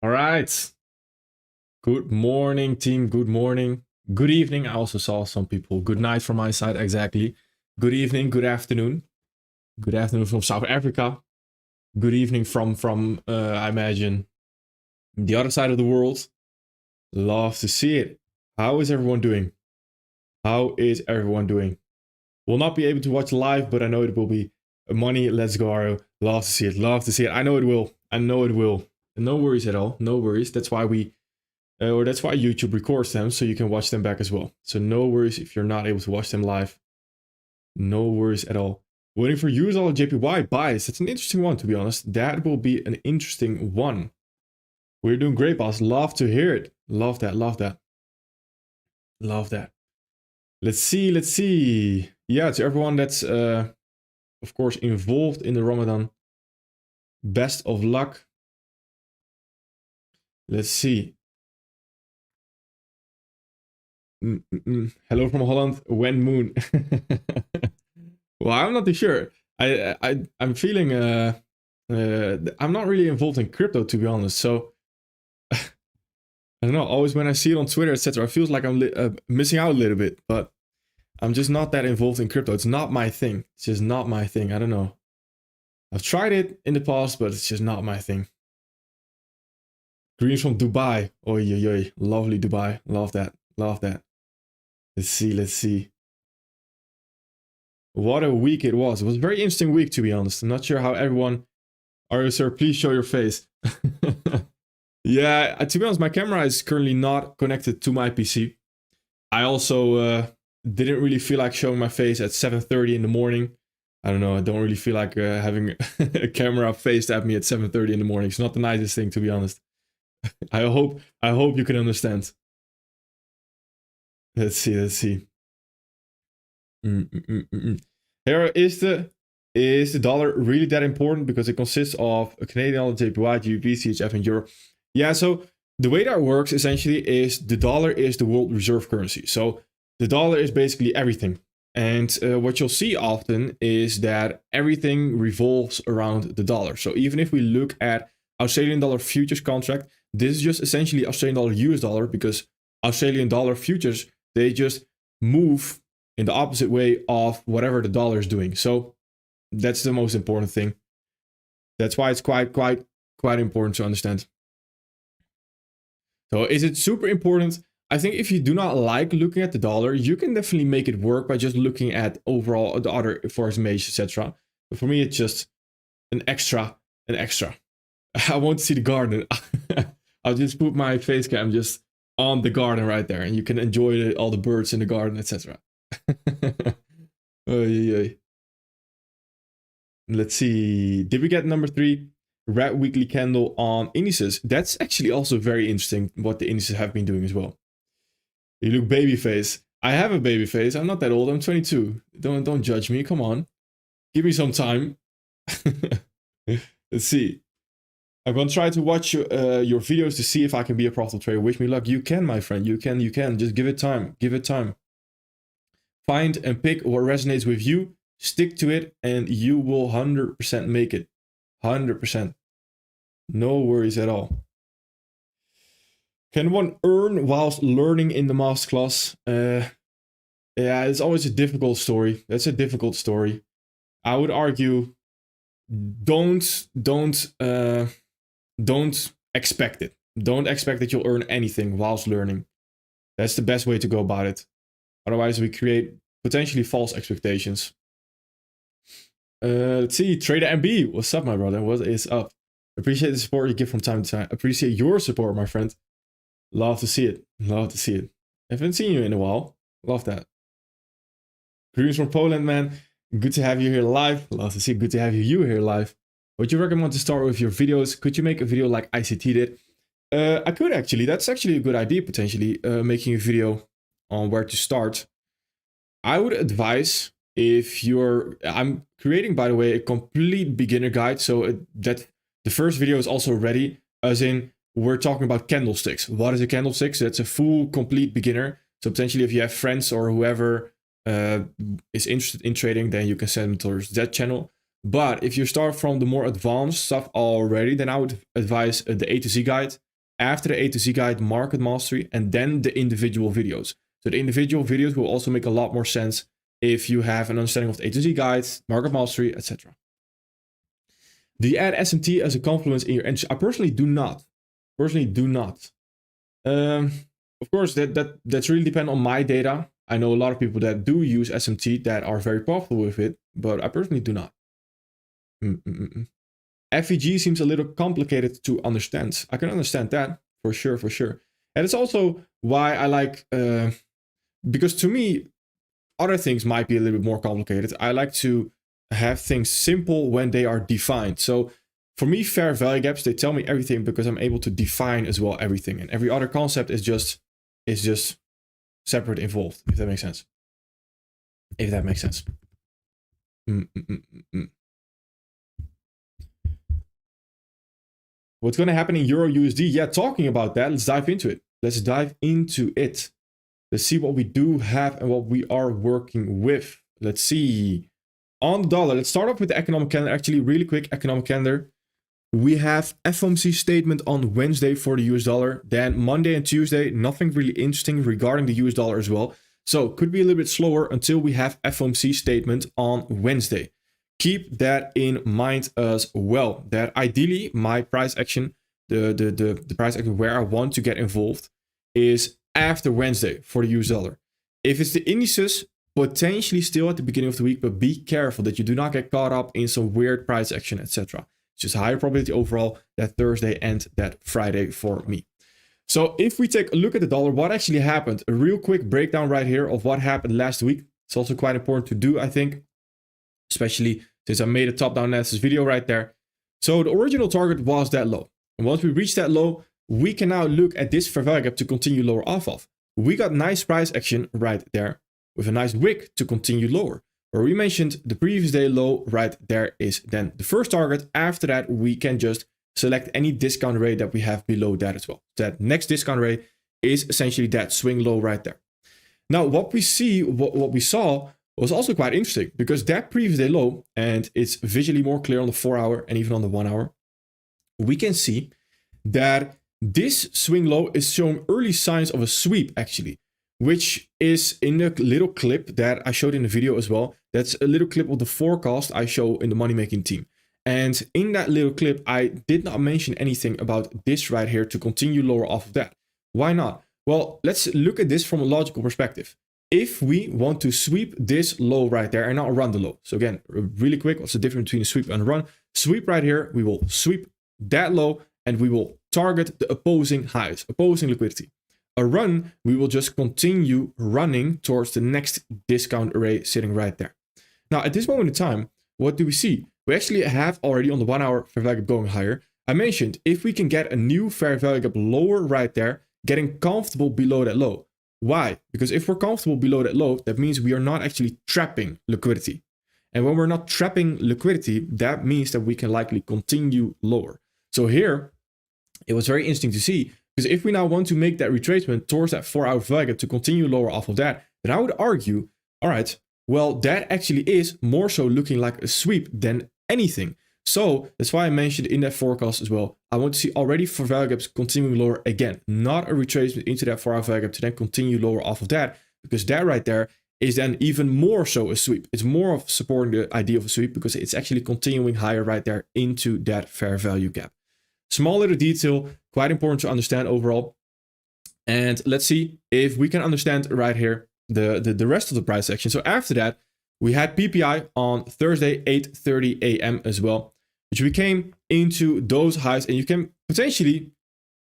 All right. Good morning, team. Good morning. Good evening. I also saw some people. Good night from my side. Exactly. Good evening. Good afternoon. Good afternoon from South Africa. Good evening from I imagine the other side of the world. Love to see it. How is everyone doing? How is everyone doing? Will not be able to watch live, but I know it will be money. Let's go, Aro. Love to see it. Love to see it. I know it will. I know it will. No worries at all. No worries. That's why that's why YouTube records them, so you can watch them back as well. So no worries if you're not able to watch them live. No worries at all. Waiting for eurusd or JPY buys. That's an interesting one, to be honest. That will be an interesting one. We're doing great, boss. Love to hear it. Love that. Love that. Love that. Let's see. Let's see. Yeah, to everyone that's, of course, involved in the Ramadan, best of luck. Let's see. Hello from Holland. When moon? Well, I'm not too sure. I'm feeling I'm not really involved in crypto, to be honest. So I don't know. Always when I see it on Twitter, etc., it feels like I'm missing out a little bit. But I'm just not that involved in crypto. It's not my thing. It's just not my thing. I don't know. I've tried it in the past, but it's just not my thing. Greens from Dubai. Oi, oi, oi. Lovely Dubai. Love that. Love that. Let's see. Let's see. What a week it was. It was a very interesting week, to be honest. I'm not sure how everyone... Are you, sir? Please show your face. Yeah, to be honest, my camera is currently not connected to my PC. I also didn't really feel like showing my face at 7:30 in the morning. I don't know. I don't really feel like having a camera faced at me at 7:30 in the morning. It's not the nicest thing, to be honest. I hope you can understand. Let's see. Let's see. Here is the dollar really that important because it consists of a Canadian dollar, JPY, GBP, CHF, and euro. Yeah, so the way that works essentially is the dollar is the world reserve currency. So the dollar is basically everything. And what you'll see often is that everything revolves around the dollar. So even if we look at Australian dollar futures contract, this is just essentially Australian dollar US dollar because Australian dollar futures, they just move in the opposite way of whatever the dollar is doing. So that's the most important thing. That's why it's quite important to understand. So is it super important? I think if you do not like looking at the dollar, you can definitely make it work by just looking at overall the other forex image, etc. But for me, it's just an extra. I want to see the garden. I'll just put my face cam just on the garden right there, and you can enjoy all the birds in the garden, etc. Let's see. Did we get number 3? Red weekly candle on indices. That's actually also very interesting what the indices have been doing as well. You look baby face. I have a baby face. I'm not that old. I'm 22. Don't judge me. Come on. Give me some time. Let's see. I'm gonna try to watch your videos to see if I can be a profitable trader. Wish me luck. You can, my friend. You can. Just give it time. Give it time. Find and pick what resonates with you. Stick to it, and you will 100% make it. 100%. No worries at all. Can one earn whilst learning in the masterclass? Yeah, it's always a difficult story. That's a difficult story. I would argue, don't expect it. Don't expect that you'll earn anything whilst learning. That's the best way to go about it. Otherwise, we create potentially false expectations. Let's see, Trader MB. What's up, my brother? What is up? Appreciate the support you give from time to time. Appreciate your support, my friend. Love to see it. Love to see it. I haven't seen you in a while. Love that. Greetings from Poland, man. Good to have you here live. Love to see it. Good to have you here live. Would you recommend to start with your videos? Could you make a video like ICT did? I could actually. That's actually a good idea, potentially. Making a video on where to start. I would advise if you're... I'm creating, by the way, a complete beginner guide. So that the first video is also ready. As in, we're talking about candlesticks. What is a candlestick? So that's a full, complete beginner. So potentially if you have friends or whoever is interested in trading, then you can send them towards that channel. But if you start from the more advanced stuff already, then I would advise the A to Z guide. after the A to Z guide, market mastery, and then the individual videos. So the individual videos will also make a lot more sense if you have an understanding of the A to Z guide, market mastery, etc. Do you add SMT as a complement in your entry? I personally do not. Of course, that's really depend on my data. I know a lot of people that do use SMT that are very profitable with it, but I personally do not. FEG seems a little complicated to understand. I can understand that for sure. And it's also why I like, because to me, other things might be a little bit more complicated. I like to have things simple when they are defined. So for me, fair value gaps, they tell me everything because I'm able to define as well everything. And every other concept is just separate involved, if that makes sense. What's going to happen in eurusd? Yeah, talking about that, let's dive into it. Let's see what we do have and what we are working with. Let's see. On the dollar, let's start off with the economic calendar. Actually, really quick economic calendar. We have FOMC statement on Wednesday for the US dollar. Then Monday and Tuesday, nothing really interesting regarding the US dollar as well. So could be a little bit slower until we have FOMC statement on Wednesday. Keep that in mind as well. That ideally my price action, the price action where I want to get involved is after Wednesday for the US dollar. If it's the indices, potentially still at the beginning of the week, but be careful that you do not get caught up in some weird price action, etc. It's just higher probability overall that Thursday and that Friday for me. So if we take a look at the dollar, what actually happened, a real quick breakdown right here of what happened last week. It's also quite important to do, I think, especially since I made a top-down analysis video right there. So the original target was that low. And once we reach that low, we can now look at this fair value gap to continue lower off of. We got nice price action right there with a nice wick to continue lower. Where we mentioned the previous day low right there is then the first target. After that, we can just select any discount rate that we have below that as well. That next discount rate is essentially that swing low right there. Now, what we saw was also quite interesting because that previous day low, and it's visually more clear on the 4 hour and even on the 1 hour, we can see that this swing low is showing early signs of a sweep actually, which is in the little clip that I showed in the video as well. That's a little clip of the forecast I show in the money making team. And in that little clip, I did not mention anything about this right here to continue lower off of that. Why not? Well, let's look at this from a logical perspective. If we want to sweep this low right there and not run the low. So again, really quick, what's the difference between a sweep and a run? Sweep right here, we will sweep that low and we will target the opposing highs, opposing liquidity. A run, we will just continue running towards the next discount array sitting right there. Now, at this moment in time, what do we see? We actually have already on the 1 hour fair value gap going higher. I mentioned if we can get a new fair value gap lower right there, getting comfortable below that low. Why? Because if we're comfortable below that low, that means we are not actually trapping liquidity. And when we're not trapping liquidity, that means that we can likely continue lower. So here, it was very interesting to see, because if we now want to make that retracement towards that 4 hour value gap to continue lower off of that, then I would argue, all right, well, that actually is more so looking like a sweep than anything. So that's why I mentioned in that forecast as well, I want to see already for value gaps continuing lower again, not a retracement into that 4 hour value gap to then continue lower off of that, because that right there is then even more so a sweep. It's more of supporting the idea of a sweep because it's actually continuing higher right there into that fair value gap. Small little detail, quite important to understand overall. And let's see if we can understand right here the rest of the price action. So after that, we had PPI on Thursday, 8:30 a.m. as well, which we came into those highs, and you can potentially,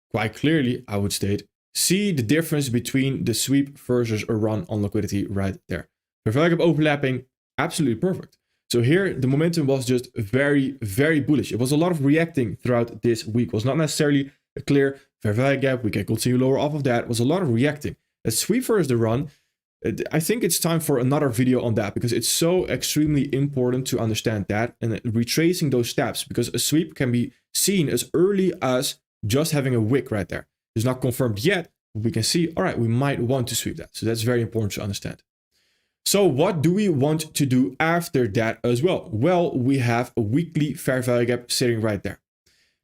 quite clearly, I would state, see the difference between the sweep versus a run on liquidity right there. Fair value gap overlapping, absolutely perfect. So here, the momentum was just very, very bullish. It was a lot of reacting throughout this week. It was not necessarily a clear fair value gap. We can continue lower off of that. It was a lot of reacting. The sweep versus the run, I think it's time for another video on that because it's so extremely important to understand that and retracing those steps, because a sweep can be seen as early as just having a wick right there. It's not confirmed yet, but we can see, all right, we might want to sweep that. So that's very important to understand. So what do we want to do after that as well? Well, we have a weekly fair value gap sitting right there.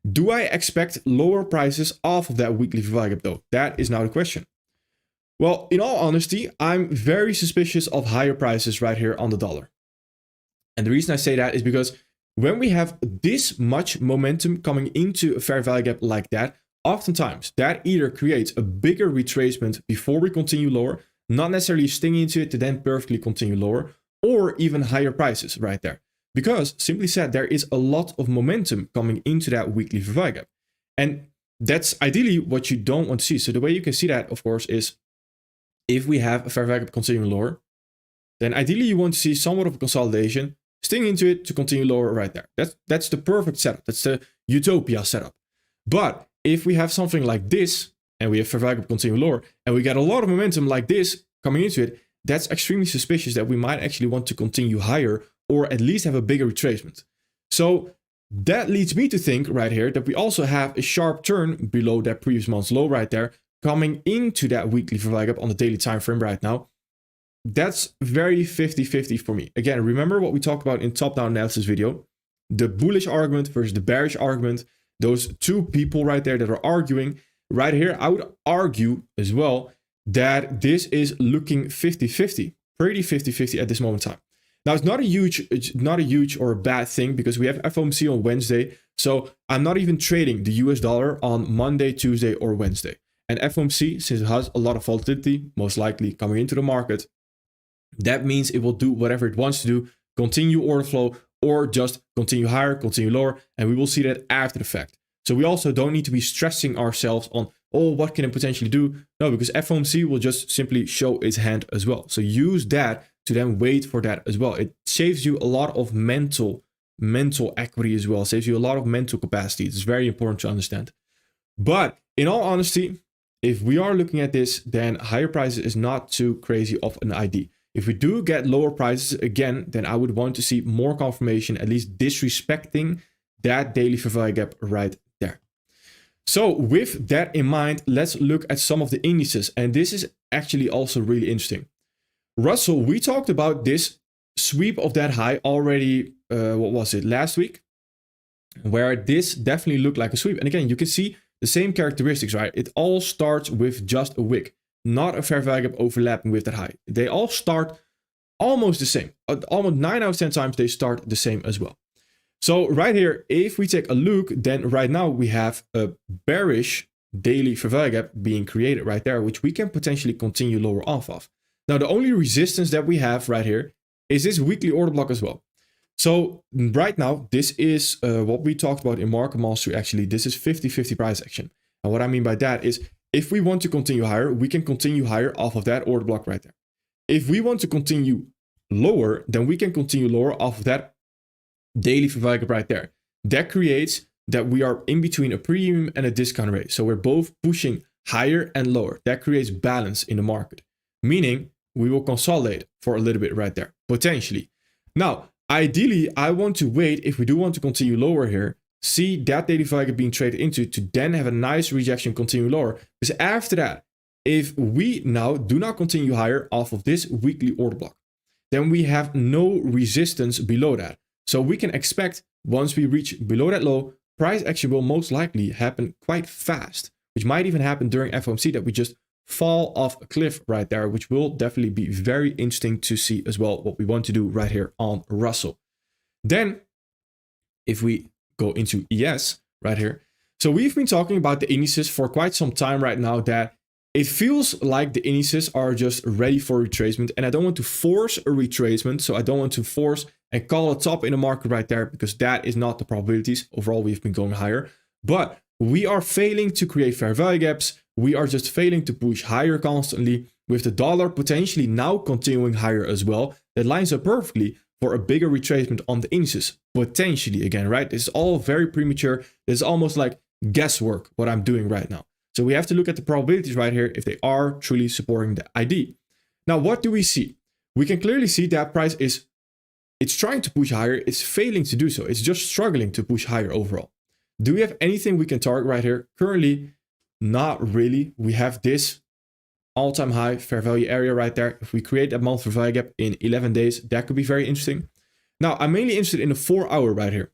Do I expect lower prices off of that weekly fair value gap though? That is now the question. Well, in all honesty, I'm very suspicious of higher prices right here on the dollar. And the reason I say that is because when we have this much momentum coming into a fair value gap like that, oftentimes that either creates a bigger retracement before we continue lower, not necessarily stinging into it to then perfectly continue lower, or even higher prices right there. Because simply said, there is a lot of momentum coming into that weekly fair value gap. And that's ideally what you don't want to see. So the way you can see that, of course, is if we have a fair value gap continuing lower, then ideally you want to see somewhat of a consolidation, sting into it to continue lower right there. That's the perfect setup. That's the utopia setup. But if we have something like this, and we have fair value gap continue lower, and we get a lot of momentum like this coming into it, that's extremely suspicious that we might actually want to continue higher or at least have a bigger retracement. So that leads me to think right here that we also have a sharp turn below that previous month's low right there coming into that weekly fair value gap on the daily time frame right now. That's very 50-50 for me. Again, remember what we talked about in top-down analysis video, the bullish argument versus the bearish argument, those two people right there that are arguing. Right here, I would argue as well that this is looking 50-50, pretty 50-50 at this moment in time. Now, it's not a huge or a bad thing because we have FOMC on Wednesday. So I'm not even trading the US dollar on Monday, Tuesday, or Wednesday. And FOMC, since it has a lot of volatility, most likely coming into the market, that means it will do whatever it wants to do, continue order flow, or just continue higher, continue lower, and we will see that after the fact. So we also don't need to be stressing ourselves on, oh, what can it potentially do? No, because FOMC will just simply show its hand as well. So use that to then wait for that as well. It saves you a lot of mental equity as well. It saves you a lot of mental capacity. It's very important to understand. But in all honesty, if we are looking at this, then higher prices is not too crazy of an idea. If we do get lower prices again, then I would want to see more confirmation, at least disrespecting that daily fair value gap right there. So with that in mind, let's look at some of the indices. And this is actually also really interesting. Russell, we talked about this sweep of that high already, what was it, last week? Where this definitely looked like a sweep. And again, you can see the same characteristics, right? It all starts with just a wick, not a fair value gap overlapping with that high. They all start almost the same. Almost 9 out of 10 times they start the same as well. So right here, if we take a look, then right now we have a bearish daily fair value gap being created right there, which we can potentially continue lower off of. Now, the only resistance that we have right here is this weekly order block as well. So right now, this is what we talked about in Market Mastery. Actually, this is 50-50 price action. And what I mean by that is if we want to continue higher, we can continue higher off of that order block right there. If we want to continue lower, then we can continue lower off of that daily fair value gap right there. That creates that we are in between a premium and a discount rate. So we're both pushing higher and lower. That creates balance in the market, meaning we will consolidate for a little bit right there, potentially. Now, ideally, I want to wait if we do want to continue lower here, see that daily fair value gap being traded into to then have a nice rejection continue lower. Because after that, if we now do not continue higher off of this weekly order block, then we have no resistance below that. So we can expect once we reach below that low, price action will most likely happen quite fast, which might even happen during FOMC that we just fall off a cliff right there, which will definitely be very interesting to see as well what we want to do right here on Russell. Then if we go into ES right here. So we've been talking about the indices for quite some time right now that it feels like the indices are just ready for retracement, and I don't want to force a retracement. So I don't want to force and call a top in the market right there because that is not the probabilities. Overall, we've been going higher, but we are failing to create fair value gaps. We are just failing to push higher constantly with the dollar potentially now continuing higher as well. That lines up perfectly for a bigger retracement on the indices, potentially again, right? This is all very premature. It's almost like guesswork what I'm doing right now. So we have to look at the probabilities right here if they are truly supporting the ID. Now, what do we see? We can clearly see that price it's trying to push higher. It's failing to do so. It's just struggling to push higher overall. Do we have anything we can target right here? Currently, not really. We have this all-time high fair value area right there. If we create a monthly fair value gap in 11 days, that could be very interesting. Now, I'm mainly interested in the 4 hour right here,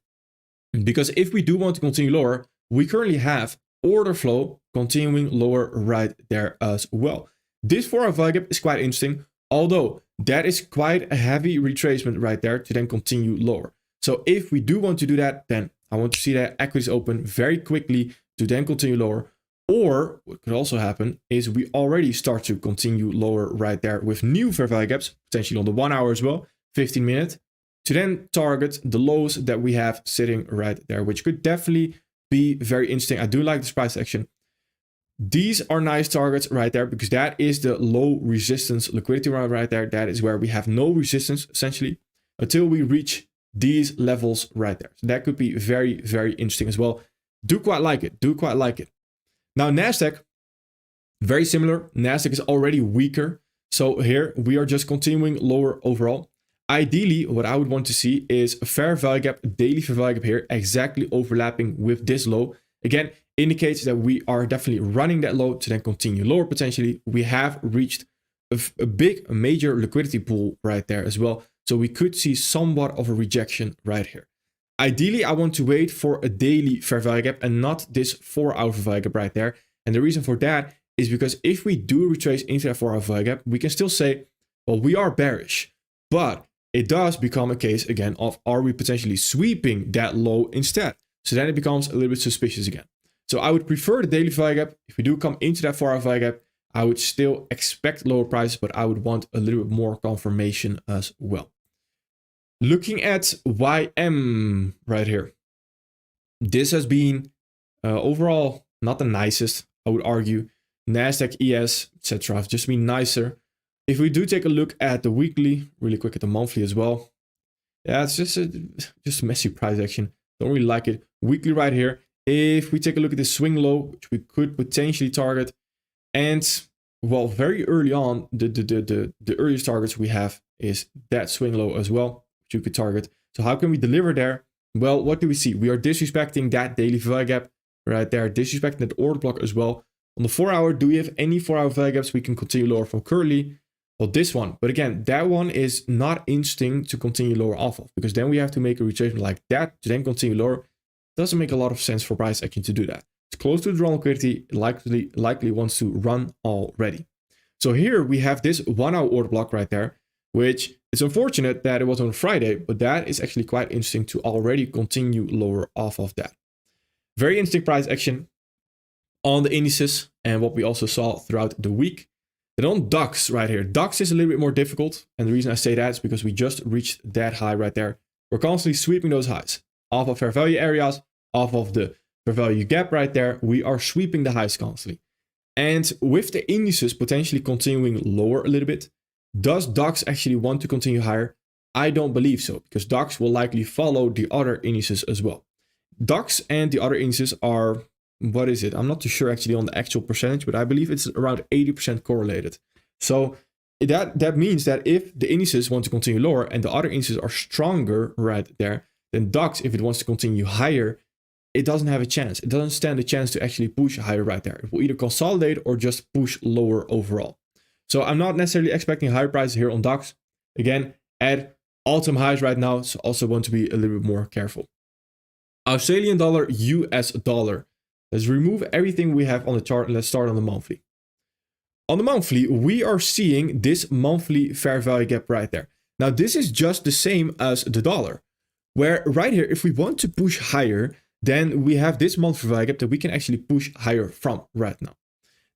because if we do want to continue lower, we currently have order flow continuing lower right there as well. This 4-hour value gap is quite interesting, although that is quite a heavy retracement right there to then continue lower. So if we do want to do that, then I want to see that equities open very quickly to then continue lower. Or what could also happen is we already start to continue lower right there with new fair value gaps, potentially on the 1 hour as well, 15 minute, to then target the lows that we have sitting right there, which could definitely be very interesting. I do like this price action. These are nice targets right there because that is the low resistance liquidity round right there. That is where we have no resistance essentially until we reach these levels right there. So that could be very, very interesting as well. Do quite like it. Do quite like it. Now, NASDAQ, very similar. NASDAQ is already weaker. So here we are just continuing lower overall. Ideally, what I would want to see is a fair value gap, a daily fair value gap here, exactly overlapping with this low. Again, indicates that we are definitely running that low to then continue lower potentially. We have reached a big, major liquidity pool right there as well. So we could see somewhat of a rejection right here. Ideally, I want to wait for a daily fair value gap and not this 4-hour fair value gap right there. And the reason for that is because if we do retrace into that 4-hour value gap, we can still say, well, we are bearish, but it does become a case again of are we potentially sweeping that low instead? So then it becomes a little bit suspicious again. So I would prefer the daily value gap. If we do come into that 4-hour value gap, I would still expect lower prices, but I would want a little bit more confirmation as well. Looking at YM right here, this has been overall not the nicest, I would argue. NASDAQ, ES, etc. have just been nicer. If we do take a look at the weekly, really quick at the monthly as well. Yeah, it's just a messy price action. Don't really like it. Weekly right here. If we take a look at the swing low, which we could potentially target, and well, very early on, the earliest targets we have is that swing low as well, which you could target. So how can we deliver there? Well, what do we see? We are disrespecting that daily value gap right there, disrespecting that order block as well. On the 4-hour, do we have any 4-hour value gaps we can continue lower from currently? Well, this one, but again, that one is not interesting to continue lower off of because then we have to make a retracement like that to then continue lower. Doesn't make a lot of sense for price action to do that. It's close to the drawn liquidity, likely wants to run already. So here we have this 1-hour order block right there, which is unfortunate that it was on Friday, but that is actually quite interesting to already continue lower off of that. Very interesting price action on the indices and what we also saw throughout the week. Then on DAX right here, DAX is a little bit more difficult. And the reason I say that is because we just reached that high right there. We're constantly sweeping those highs off of fair value areas, off of the fair value gap right there. We are sweeping the highs constantly. And with the indices potentially continuing lower a little bit, does DAX actually want to continue higher? I don't believe so, because DAX will likely follow the other indices as well. DAX and the other indices are, what is it? I'm not too sure actually on the actual percentage, but I believe it's around 80% correlated. So that means that if the indices want to continue lower and the other indices are stronger right there, then DAX, if it wants to continue higher, it doesn't have a chance. It doesn't stand a chance to actually push higher right there. It will either consolidate or just push lower overall. So I'm not necessarily expecting higher prices here on DAX. Again, at all-time highs right now, so also want to be a little bit more careful. Australian dollar, US dollar. Let's remove everything we have on the chart and let's start on the monthly. On the monthly, we are seeing this monthly fair value gap right there. Now, this is just the same as the dollar, where right here, if we want to push higher, then we have this monthly fair value gap that we can actually push higher from right now.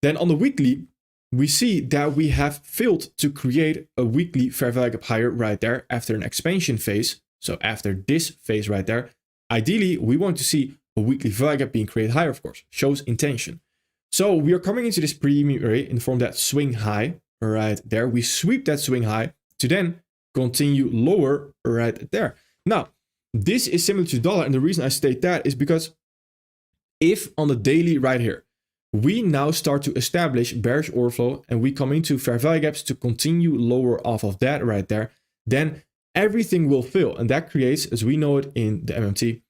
Then on the weekly, we see that we have failed to create a weekly fair value gap higher right there after an expansion phase. So after this phase right there, ideally, we want to see a weekly value gap being created higher, of course, shows intention. So we are coming into this premium area in the form of that swing high right there. We sweep that swing high to then continue lower right there. Now, this is similar to the dollar. And the reason I state that is because if on the daily right here, we now start to establish bearish order flow and we come into fair value gaps to continue lower off of that right there, then everything will fill. And that creates, as we know it in the MMT,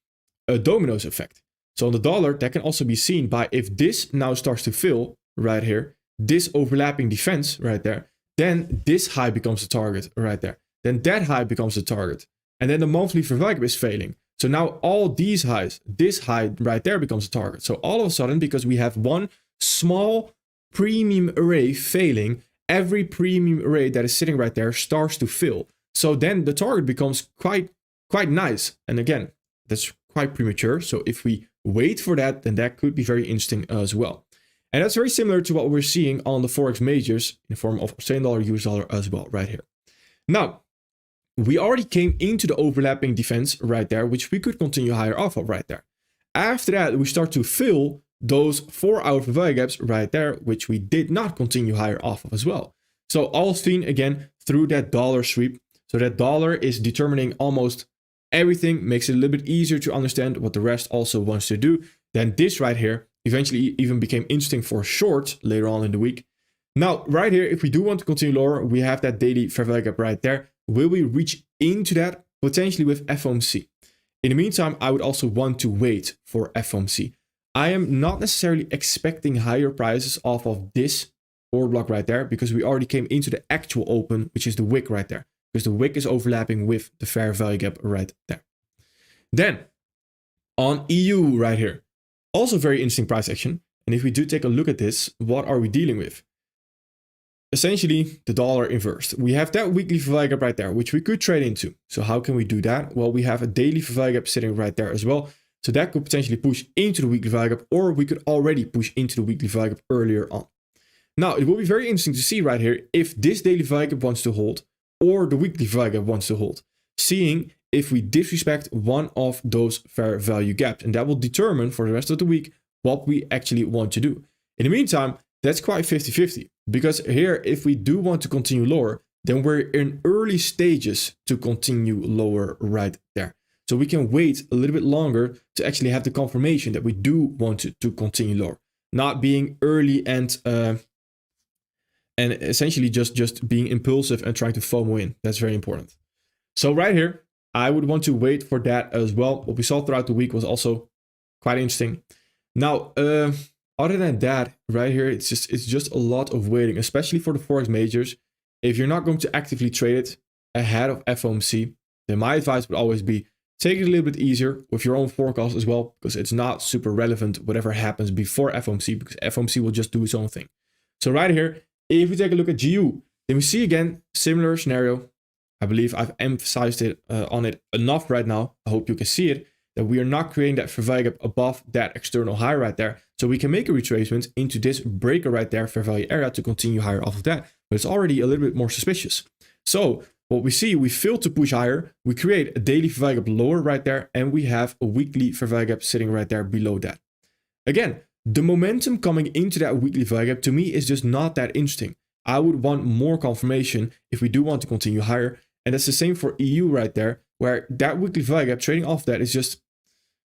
a dominoes effect. So on the dollar, that can also be seen by if this now starts to fill right here, this overlapping defense right there, then this high becomes the target right there. Then that high becomes the target. And then the monthly fair value gap is failing. So now all these highs, this high right there becomes a target. So all of a sudden, because we have one small premium array failing, every premium array that is sitting right there starts to fill. So then the target becomes quite nice. And again, that's quite premature. So if we wait for that, then that could be very interesting as well. And that's very similar to what we're seeing on the Forex majors in the form of Australian dollar, US dollar as well, right here. Now, we already came into the overlapping defense right there, which we could continue higher off of right there. After that, we start to fill those 4-hour value gaps right there, which we did not continue higher off of as well. So all seen again through that dollar sweep. So that dollar is determining almost everything, makes it a little bit easier to understand what the rest also wants to do. Then this right here eventually even became interesting for short later on in the week. Now, right here, if we do want to continue lower, we have that daily fair value gap right there. Will we reach into that? Potentially with FOMC. In the meantime, I would also want to wait for FOMC. I am not necessarily expecting higher prices off of this order block right there, because we already came into the actual open, which is the wick right there, because the wick is overlapping with the fair value gap right there. Then on EU right here, also very interesting price action. And if we do take a look at this, what are we dealing with? Essentially the dollar inversed. We have that weekly fair value gap right there, which we could trade into. So how can we do that? Well, we have a daily fair value gap sitting right there as well. So that could potentially push into the weekly value gap, or we could already push into the weekly value gap earlier on. Now, it will be very interesting to see right here if this daily value gap wants to hold or the weekly value gap wants to hold, seeing if we disrespect one of those fair value gaps. And that will determine for the rest of the week what we actually want to do. In the meantime, that's quite 50-50, because here, if we do want to continue lower, then we're in early stages to continue lower right there. So we can wait a little bit longer to actually have the confirmation that we do want to continue lower, not being early and essentially just being impulsive and trying to FOMO in. That's very important. So right here, I would want to wait for that as well. What we saw throughout the week was also quite interesting. Now, other than that, right here, it's just a lot of waiting, especially for the Forex majors. If you're not going to actively trade it ahead of FOMC, then my advice would always be take it a little bit easier with your own forecast as well, because it's not super relevant whatever happens before FOMC, because FOMC will just do its own thing. So right here, if we take a look at GU, then we see again, similar scenario. I believe I've emphasized it on it enough right now. I hope you can see it, that we are not creating that fair value gap above that external high right there. So we can make a retracement into this breaker right there, fair value area, to continue higher off of that. But it's already a little bit more suspicious. So what we see, we fail to push higher. We create a daily fair value gap lower right there, and we have a weekly fair value gap sitting right there below that. Again, the momentum coming into that weekly value gap to me is just not that interesting. I would want more confirmation if we do want to continue higher. And that's the same for EU right there, where that weekly value gap trading off that is just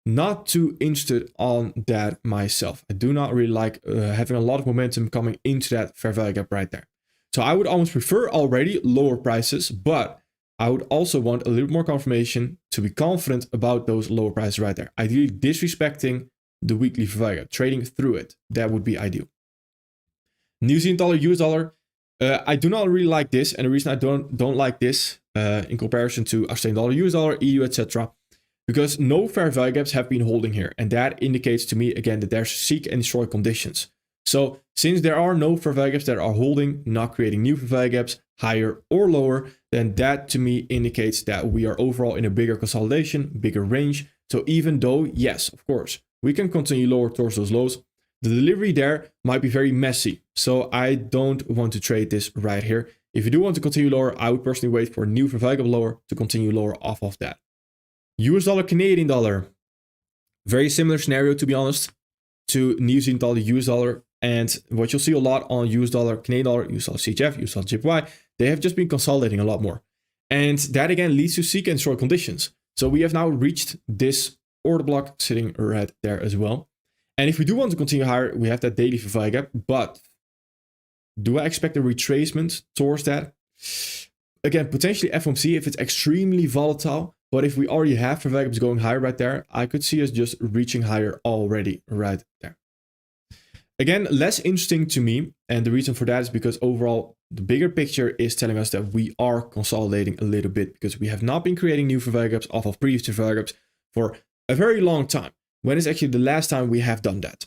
not too interested on that myself. I do not really like having a lot of momentum coming into that fair value gap right there. So I would almost prefer already lower prices, but I would also want a little more confirmation to be confident about those lower prices right there. Ideally disrespecting the weekly fair value gap, trading through it. That would be ideal. New Zealand dollar, US dollar. I do not really like this, and the reason I don't like this in comparison to Australian dollar, US dollar, EU, etc., because no fair value gaps have been holding here, and that indicates to me again that there's seek and destroy conditions. So since there are no fair value gaps that are holding, not creating new fair value gaps, higher or lower, then that to me indicates that we are overall in a bigger consolidation, bigger range. So even though, yes, of course, we can continue lower towards those lows, the delivery there might be very messy. So I don't want to trade this right here. If you do want to continue lower, I would personally wait for a new fair value gap lower to continue lower off of that. US dollar, Canadian dollar. Very similar scenario, to be honest, to New Zealand dollar, US dollar. And what you'll see a lot on US dollar, Canadian dollar, US dollar CHF, US dollar JPY, they have just been consolidating a lot more. And that again leads to seek and destroy conditions. So we have now reached this order block sitting right there as well. And if we do want to continue higher, we have that daily fair value gap. But do I expect a retracement towards that? Again, potentially FOMC if it's extremely volatile. But if we already have fair value gaps going higher right there, I could see us just reaching higher already right there. Again, less interesting to me. And the reason for that is because overall, the bigger picture is telling us that we are consolidating a little bit, because we have not been creating new fair value gaps off of previous fair value gaps for a very long time. When is actually the last time we have done that?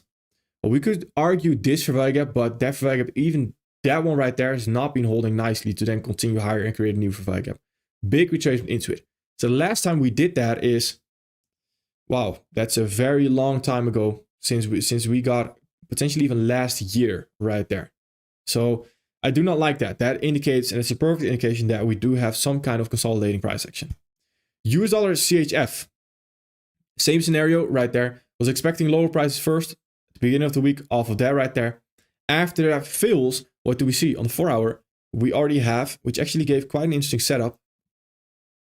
Well, we could argue this fair value gap, but that fair value gap, even that one right there, has not been holding nicely to then continue higher and create a new fair value gap. Big retracement into it. So the last time we did that is, wow, that's a very long time ago since we got potentially even last year right there. So I do not like that. That indicates, and it's a perfect indication that we do have some kind of consolidating price action. US dollar CHF, same scenario right there. Was expecting lower prices first at the beginning of the week off of that right there. After that fails, what do we see on the 4 hour? We already have, which actually gave quite an interesting setup.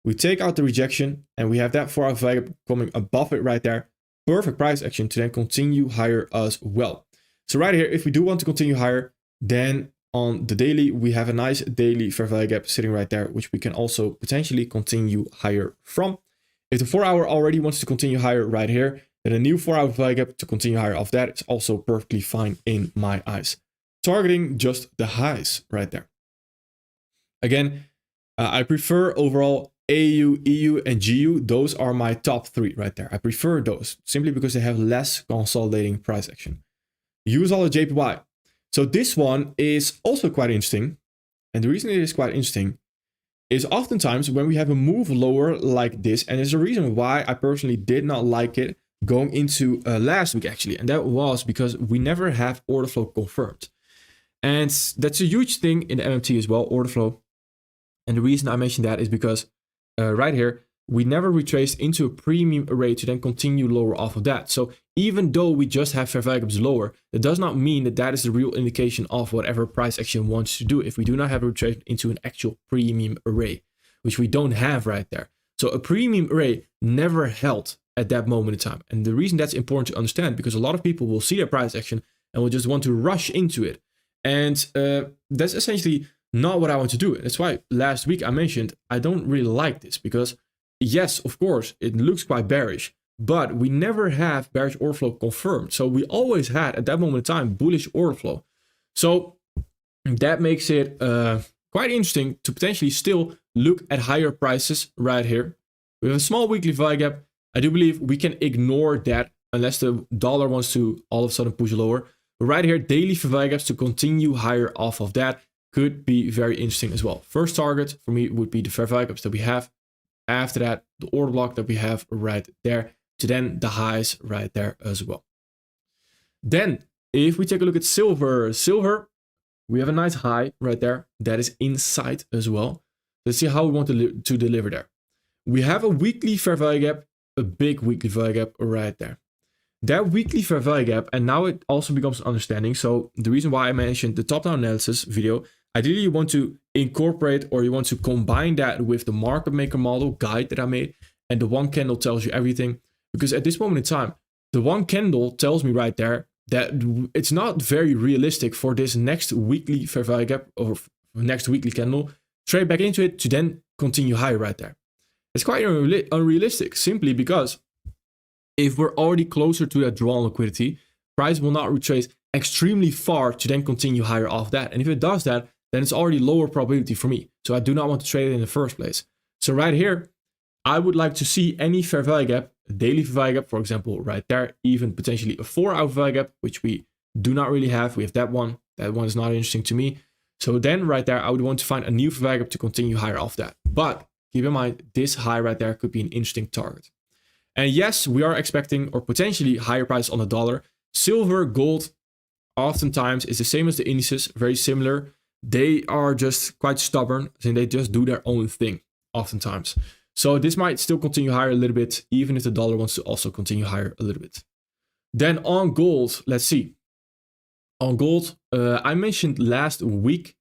We take out the rejection and we have that 4 hour value gap coming above it right there. Perfect price action to then continue higher as well. So right here, if we do want to continue higher, then on the daily, we have a nice daily fair value gap sitting right there, which we can also potentially continue higher from. If the 4 hour already wants to continue higher right here, then a new 4 hour value gap to continue higher off that is also perfectly fine in my eyes. Targeting just the highs right there. Again, I prefer overall AU, EU, and GU. Those are my top 3 right there. I prefer those simply because they have less consolidating price action. US dollar JPY. So this one is also quite interesting. And the reason it is quite interesting is oftentimes when we have a move lower like this, and there's a reason why I personally did not like it going into last week actually. And that was because we never have order flow confirmed. And that's a huge thing in the MMT as well, order flow. And the reason I mentioned that is because right here, we never retraced into a premium array to then continue lower off of that. So even though we just have fair value gaps lower, that does not mean that that is the real indication of whatever price action wants to do if we do not have a retracement into an actual premium array, which we don't have right there. So a premium array never held at that moment in time. And the reason that's important to understand, because a lot of people will see their price action and will just want to rush into it. And that's essentially not what I want to do. That's why last week I mentioned I don't really like this because yes, of course, it looks quite bearish, but we never have bearish order flow confirmed. So we always had at that moment in time bullish order flow. So that makes it quite interesting to potentially still look at higher prices right here. We have a small weekly value gap. I do believe we can ignore that unless the dollar wants to all of a sudden push lower. But right here, daily value gaps to continue higher off of that could be very interesting as well. First target for me would be the fair value gaps that we have. After that, the order block that we have right there, to then the highs right there as well. Then, if we take a look at silver, we have a nice high right there. That is inside as well. Let's see how we want to deliver there. We have a weekly fair value gap, a big weekly value gap right there. That weekly fair value gap, and now it also becomes understanding. So the reason why I mentioned the top-down analysis video, ideally you want to incorporate or you want to combine that with the market maker model guide that I made, and the one candle tells you everything. Because at this moment in time, the one candle tells me right there that it's not very realistic for this next weekly fair value gap or next weekly candle trade back into it to then continue higher right there. It's quite unrealistic simply because if we're already closer to that drawn liquidity, price will not retrace extremely far to then continue higher off that. And if it does that, then it's already lower probability for me. So I do not want to trade it in the first place. So right here, I would like to see any fair value gap, a daily fair value gap, for example, right there, even potentially a 4 hour value gap, which we do not really have. We have that one. That one is not interesting to me. So then right there, I would want to find a new fair value gap to continue higher off that. But keep in mind, this high right there could be an interesting target. And yes, we are expecting or potentially higher price on the dollar. Silver, gold, oftentimes is the same as the indices, very similar. They are just quite stubborn and they just do their own thing oftentimes. So this might still continue higher a little bit, even if the dollar wants to also continue higher a little bit. Then on gold, let's see. On gold, I mentioned last week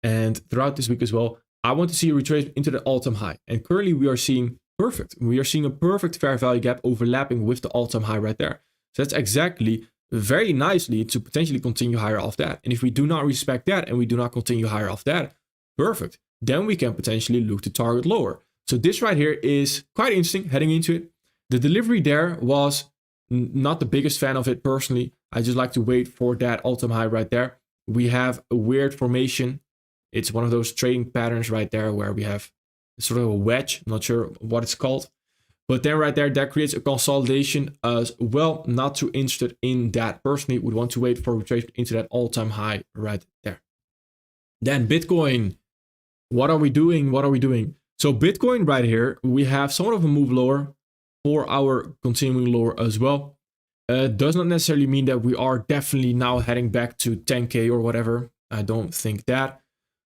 and throughout this week as well, I want to see a retracement into the all-time high. And currently we are seeing perfect. We are seeing a perfect fair value gap overlapping with the all-time high right there. So that's exactly very nicely to potentially continue higher off that. And if we do not respect that and we do not continue higher off that, perfect. Then we can potentially look to target lower. So this right here is quite interesting heading into it. The delivery there was not the biggest fan of it personally. I just like to wait for that all-time high right there. We have a weird formation. It's one of those trading patterns right there where we have sort of a wedge. I'm not sure what it's called. But then right there, that creates a consolidation as well. Not too interested in that. Personally, would want to wait for retracement into that all-time high right there. Then Bitcoin. What are we doing? What are we doing? So Bitcoin right here, we have somewhat of a move lower for our continuing lower as well. Does not necessarily mean that we are definitely now heading back to 10K or whatever. I don't think that.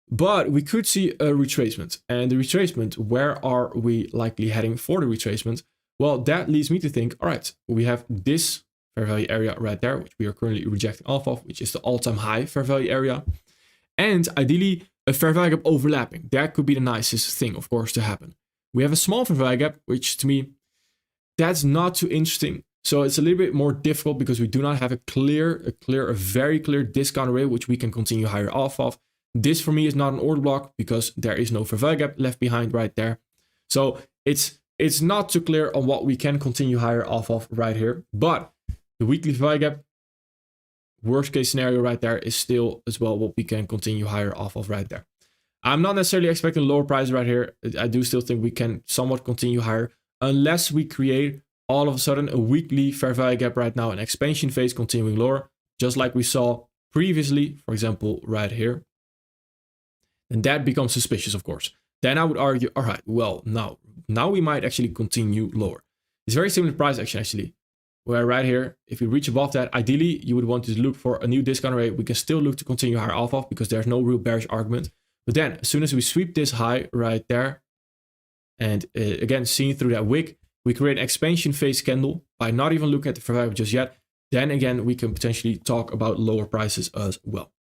But we could see a retracement. And the retracement, where are we likely heading for the retracement? Well, that leads me to think, all right, we have this fair value area right there, which we are currently rejecting off of, which is the all-time high fair value area. And ideally, a fair value gap overlapping. That could be the nicest thing, of course, to happen. We have a small fair value gap, which to me, that's not too interesting. So it's a little bit more difficult because we do not have a very clear discount rate, which we can continue higher off of. This for me is not an order block because there is no fair value gap left behind right there. So it's not too clear on what we can continue higher off of right here. But the weekly fair value gap, worst case scenario right there, is still as well what we can continue higher off of right there. I'm not necessarily expecting lower price right here. I do still think we can somewhat continue higher unless we create all of a sudden a weekly fair value gap right now, an expansion phase continuing lower, just like we saw previously, for example, right here. And that becomes suspicious, of course. Then I would argue, all right, well, now we might actually continue lower. It's very similar to price action, actually, where right here, if we reach above that, ideally, you would want to look for a new discount rate. We can still look to continue higher off of because there's no real bearish argument. But then as soon as we sweep this high right there, and again, seeing through that wick, we create an expansion phase candle by not even looking at the fair value just yet. Then again, we can potentially talk about lower prices as well.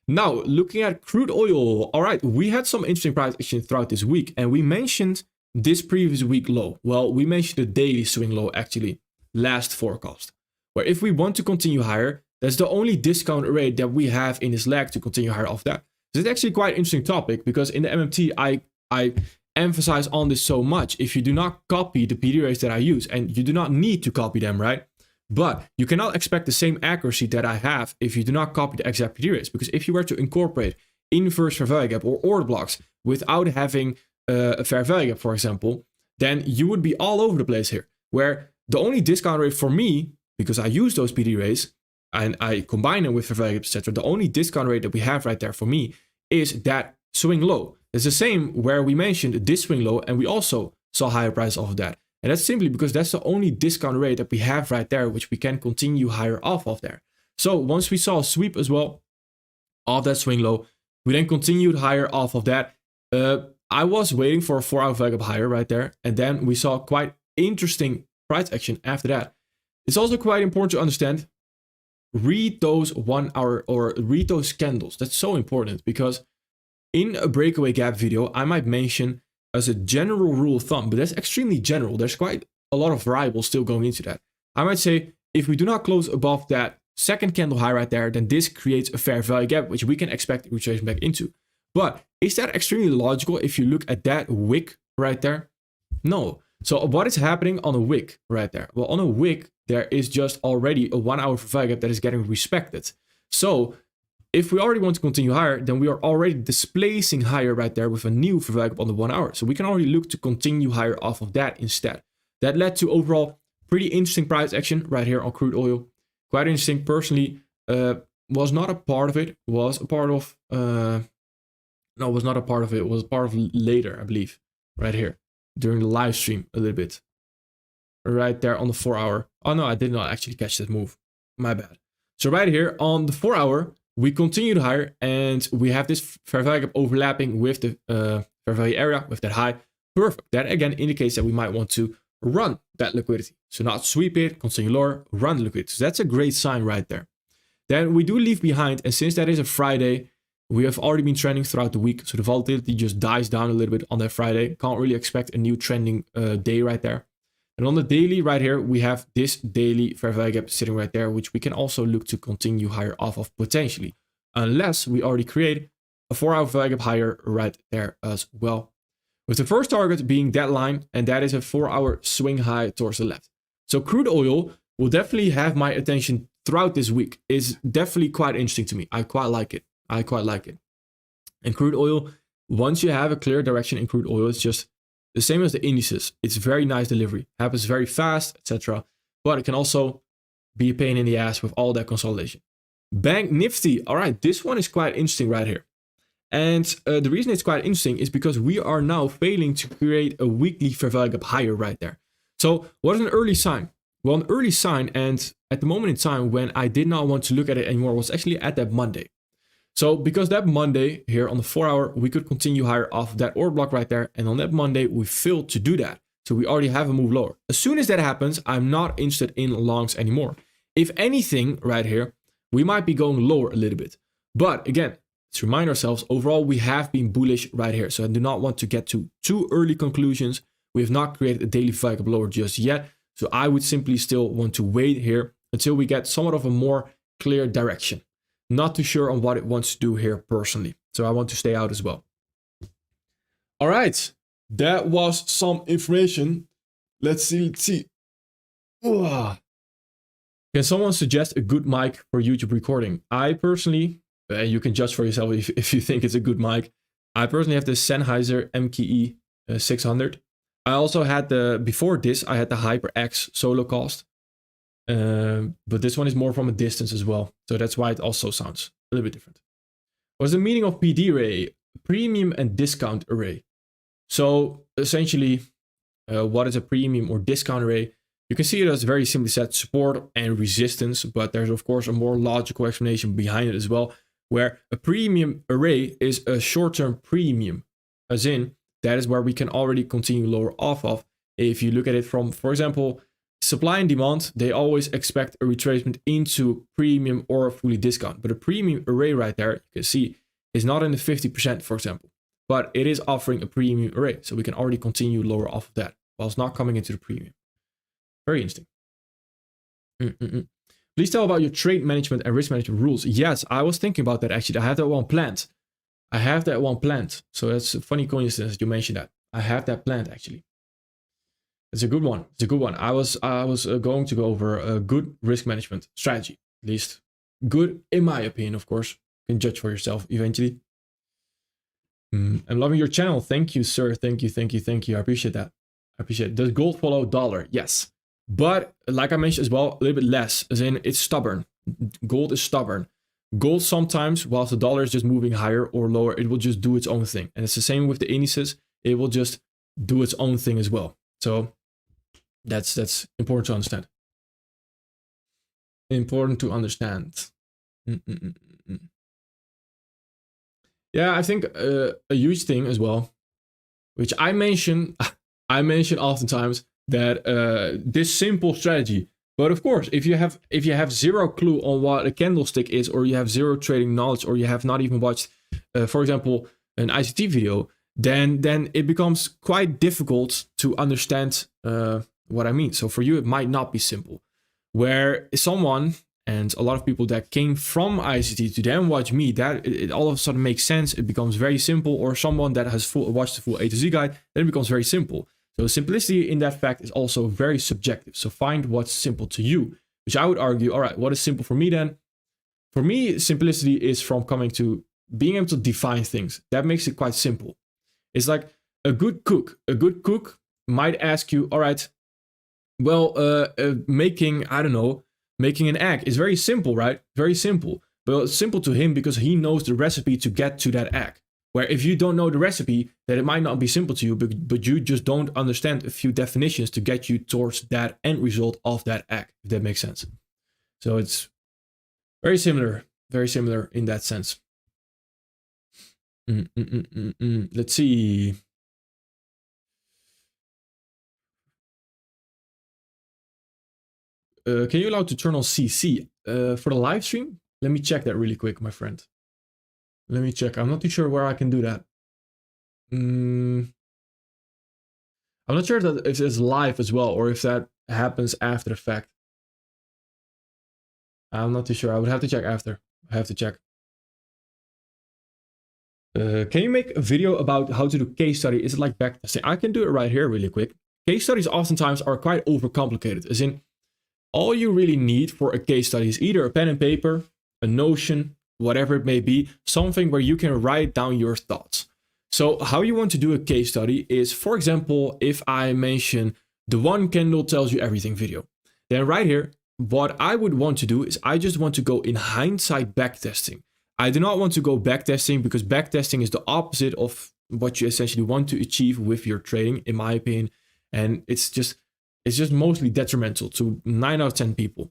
Now, looking at crude oil. All right, we had some interesting price action throughout this week, and we mentioned this previous week low. Well, we mentioned the daily swing low actually last forecast, where if we want to continue higher, that's the only discount rate that we have in this leg to continue higher off that. This is actually quite an interesting topic because in the MMT, I emphasize on this so much. If you do not copy the PD rates that I use, and you do not need to copy them, right? But you cannot expect the same accuracy that I have if you do not copy the exact PD rates. Because if you were to incorporate inverse fair value gap or order blocks without having a fair value gap, for example, then you would be all over the place here. Where the only discount rate for me, because I use those PD rates and I combine them with fair value gap, etc., the only discount rate that we have right there for me is that swing low. It's the same where we mentioned this swing low and we also saw higher prices off of that. And that's simply because that's the only discount rate that we have right there, which we can continue higher off of there. So once we saw a sweep as well of that swing low, we then continued higher off of that. I was waiting for a 4-hour value gap higher right there. And then we saw quite interesting price action after that. It's also quite important to understand, read those 1 hour or read those candles. That's so important because in a breakaway gap video, I might mention as a general rule of thumb, but that's extremely general. There's quite a lot of variables still going into that. I might say if we do not close above that second candle high right there, then this creates a fair value gap, which we can expect retracement back into. But is that extremely logical if you look at that wick right there? No. So what is happening on a wick right there? Well, on a wick, there is just already a 1 hour fair value gap that is getting respected. So if we already want to continue higher, then we are already displacing higher right there with a new fair value gap on the 1 hour. So we can already look to continue higher off of that instead. That led to overall pretty interesting price action right here on crude oil. Quite interesting. Personally, was not a part of it. Was a part of, no, was not a part of it. Was part of later, I believe, right here during the live stream a little bit. Right there on the 4 hour. Oh no, I did not actually catch that move. My bad. So right here on the 4 hour, we continued higher and we have this fair value gap overlapping with the fair value area with that high. Perfect. That again indicates that we might want to run that liquidity. So not sweep it, continue lower, run the liquidity. So that's a great sign right there. Then we do leave behind, and since that is a Friday, we have already been trending throughout the week. So the volatility just dies down a little bit on that Friday. Can't really expect a new trending day right there. And on the daily right here, we have this daily fair value gap sitting right there, which we can also look to continue higher off of potentially, unless we already create a 4 hour value gap higher right there as well. With the first target being that line, and that is a 4 hour swing high towards the left. So crude oil will definitely have my attention throughout this week. Is definitely quite interesting to me. I quite like it. And crude oil, once you have a clear direction in crude oil, it's just the same as the indices. It's very nice delivery, happens very fast, etc. But it can also be a pain in the ass with all that consolidation. Bank Nifty, all right, this one is quite interesting right here. And the reason it's quite interesting is because we are now failing to create a weekly fair value gap higher right there. So what is an early sign? Well, an early sign, and at the moment in time when I did not want to look at it anymore, was actually at that Monday. So because that Monday here on the 4 hour, we could continue higher off of that order block right there. And on that Monday, we failed to do that. So we already have a move lower. As soon as that happens, I'm not interested in longs anymore. If anything right here, we might be going lower a little bit. But again, let's remind ourselves, overall, we have been bullish right here. So I do not want to get to too early conclusions. We have not created a daily fair value gap lower just yet. So I would simply still want to wait here until we get somewhat of a more clear direction. Not too sure on what it wants to do here personally. So I want to stay out as well. All right. That was some information. Let's see. Can someone suggest a good mic for YouTube recording? I personally, you can judge for yourself if you think it's a good mic. I personally have the Sennheiser MKE 600. I also had before this, I had the HyperX solo cast. But this one is more from a distance as well. So that's why it also sounds a little bit different. What's the meaning of PD array? Premium and discount array. So essentially, what is a premium or discount array? You can see it as very simply said support and resistance, but there's of course a more logical explanation behind it as well, where a premium array is a short-term premium, as in that is where we can already continue lower off of. If you look at it from, for example, supply and demand, they always expect a retracement into premium or fully discount. But a premium array right there, you can see, is not in the 50%, for example, but it is offering a premium array. So we can already continue lower off of that while it's not coming into the premium. Very interesting. Please tell about your trade management and risk management rules. Yes, I was thinking about that actually. I have that one planned. So that's a funny coincidence that you mentioned that. I have that planned actually. It's a good one. I was going to go over a good risk management strategy, at least good in my opinion. Of course, you can judge for yourself eventually. I'm loving your channel. Thank you, sir. Thank you. I appreciate that. Does gold follow dollar? Yes, but like I mentioned as well, a little bit less. As in, it's stubborn. Gold is stubborn. Gold sometimes, whilst the dollar is just moving higher or lower, it will just do its own thing. And it's the same with the indices. It will just do its own thing as well. So that's important to understand. Yeah, I think a huge thing as well, which I mention oftentimes, that this simple strategy. But of course, if you have zero clue on what a candlestick is, or you have zero trading knowledge, or you have not even watched, for example, an ICT video, then it becomes quite difficult to understand what I mean. So for you, it might not be simple. Where someone, and a lot of people that came from ICT to then watch me, that it all of a sudden makes sense. It becomes very simple. Or someone that has watched the full A to Z guide, then it becomes very simple. So simplicity in that fact is also very subjective. So find what's simple to you, which I would argue, all right, what is simple for me then? For me, simplicity is from coming to being able to define things. That makes it quite simple. It's like a good cook. A good cook might ask you, all right, well, making an egg is very simple, right? Very simple. But it's simple to him because he knows the recipe to get to that egg. Where if you don't know the recipe, then it might not be simple to you, but you just don't understand a few definitions to get you towards that end result of that egg, if that makes sense. So it's very similar in that sense. Let's see. Can you allow to turn on CC for the live stream? Let me check that really quick, my friend. Let me check. I'm not too sure where I can do that. I'm not sure if it's live as well, or if that happens after the fact. I'm not too sure. I would have to check after. I have to check. Can you make a video about how to do case study? Is it like backtesting? I can do it right here really quick. Case studies oftentimes are quite overcomplicated. As in, all you really need for a case study is either a pen and paper, a Notion, whatever it may be, something where you can write down your thoughts. So how you want to do a case study is, for example, if I mention the one candle tells you everything video, then right here, what I would want to do is I just want to go in hindsight backtesting. I do not want to go backtesting because backtesting is the opposite of what you essentially want to achieve with your trading, in my opinion. And it's just mostly detrimental to 9 out of 10 people.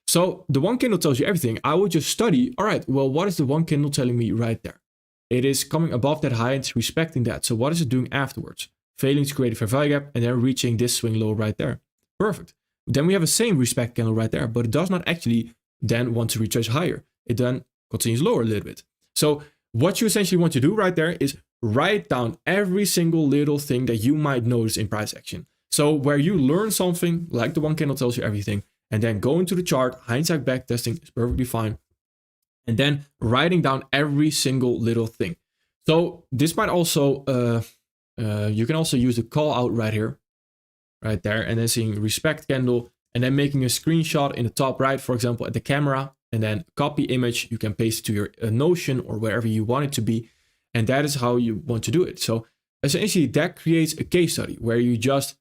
So the one candle tells you everything. I would just study, all right, well, what is the one candle telling me right there? It is coming above that high and it's respecting that. So what is it doing afterwards? Failing to create a fair value gap and then reaching this swing low right there. Perfect. Then we have a same respect candle right there, but it does not actually then want to retrace higher. It then continues lower a little bit. So what you essentially want to do right there is write down every single little thing that you might notice in price action. So where you learn something, like the one candle tells you everything, and then go into the chart, hindsight backtesting is perfectly fine. And then writing down every single little thing. So this might also, you can also use the call out right here, right there, and then seeing respect candle, and then making a screenshot in the top right, for example, at the camera, and then copy image. You can paste it to your Notion or wherever you want it to be. And that is how you want to do it. So essentially that creates a case study where you just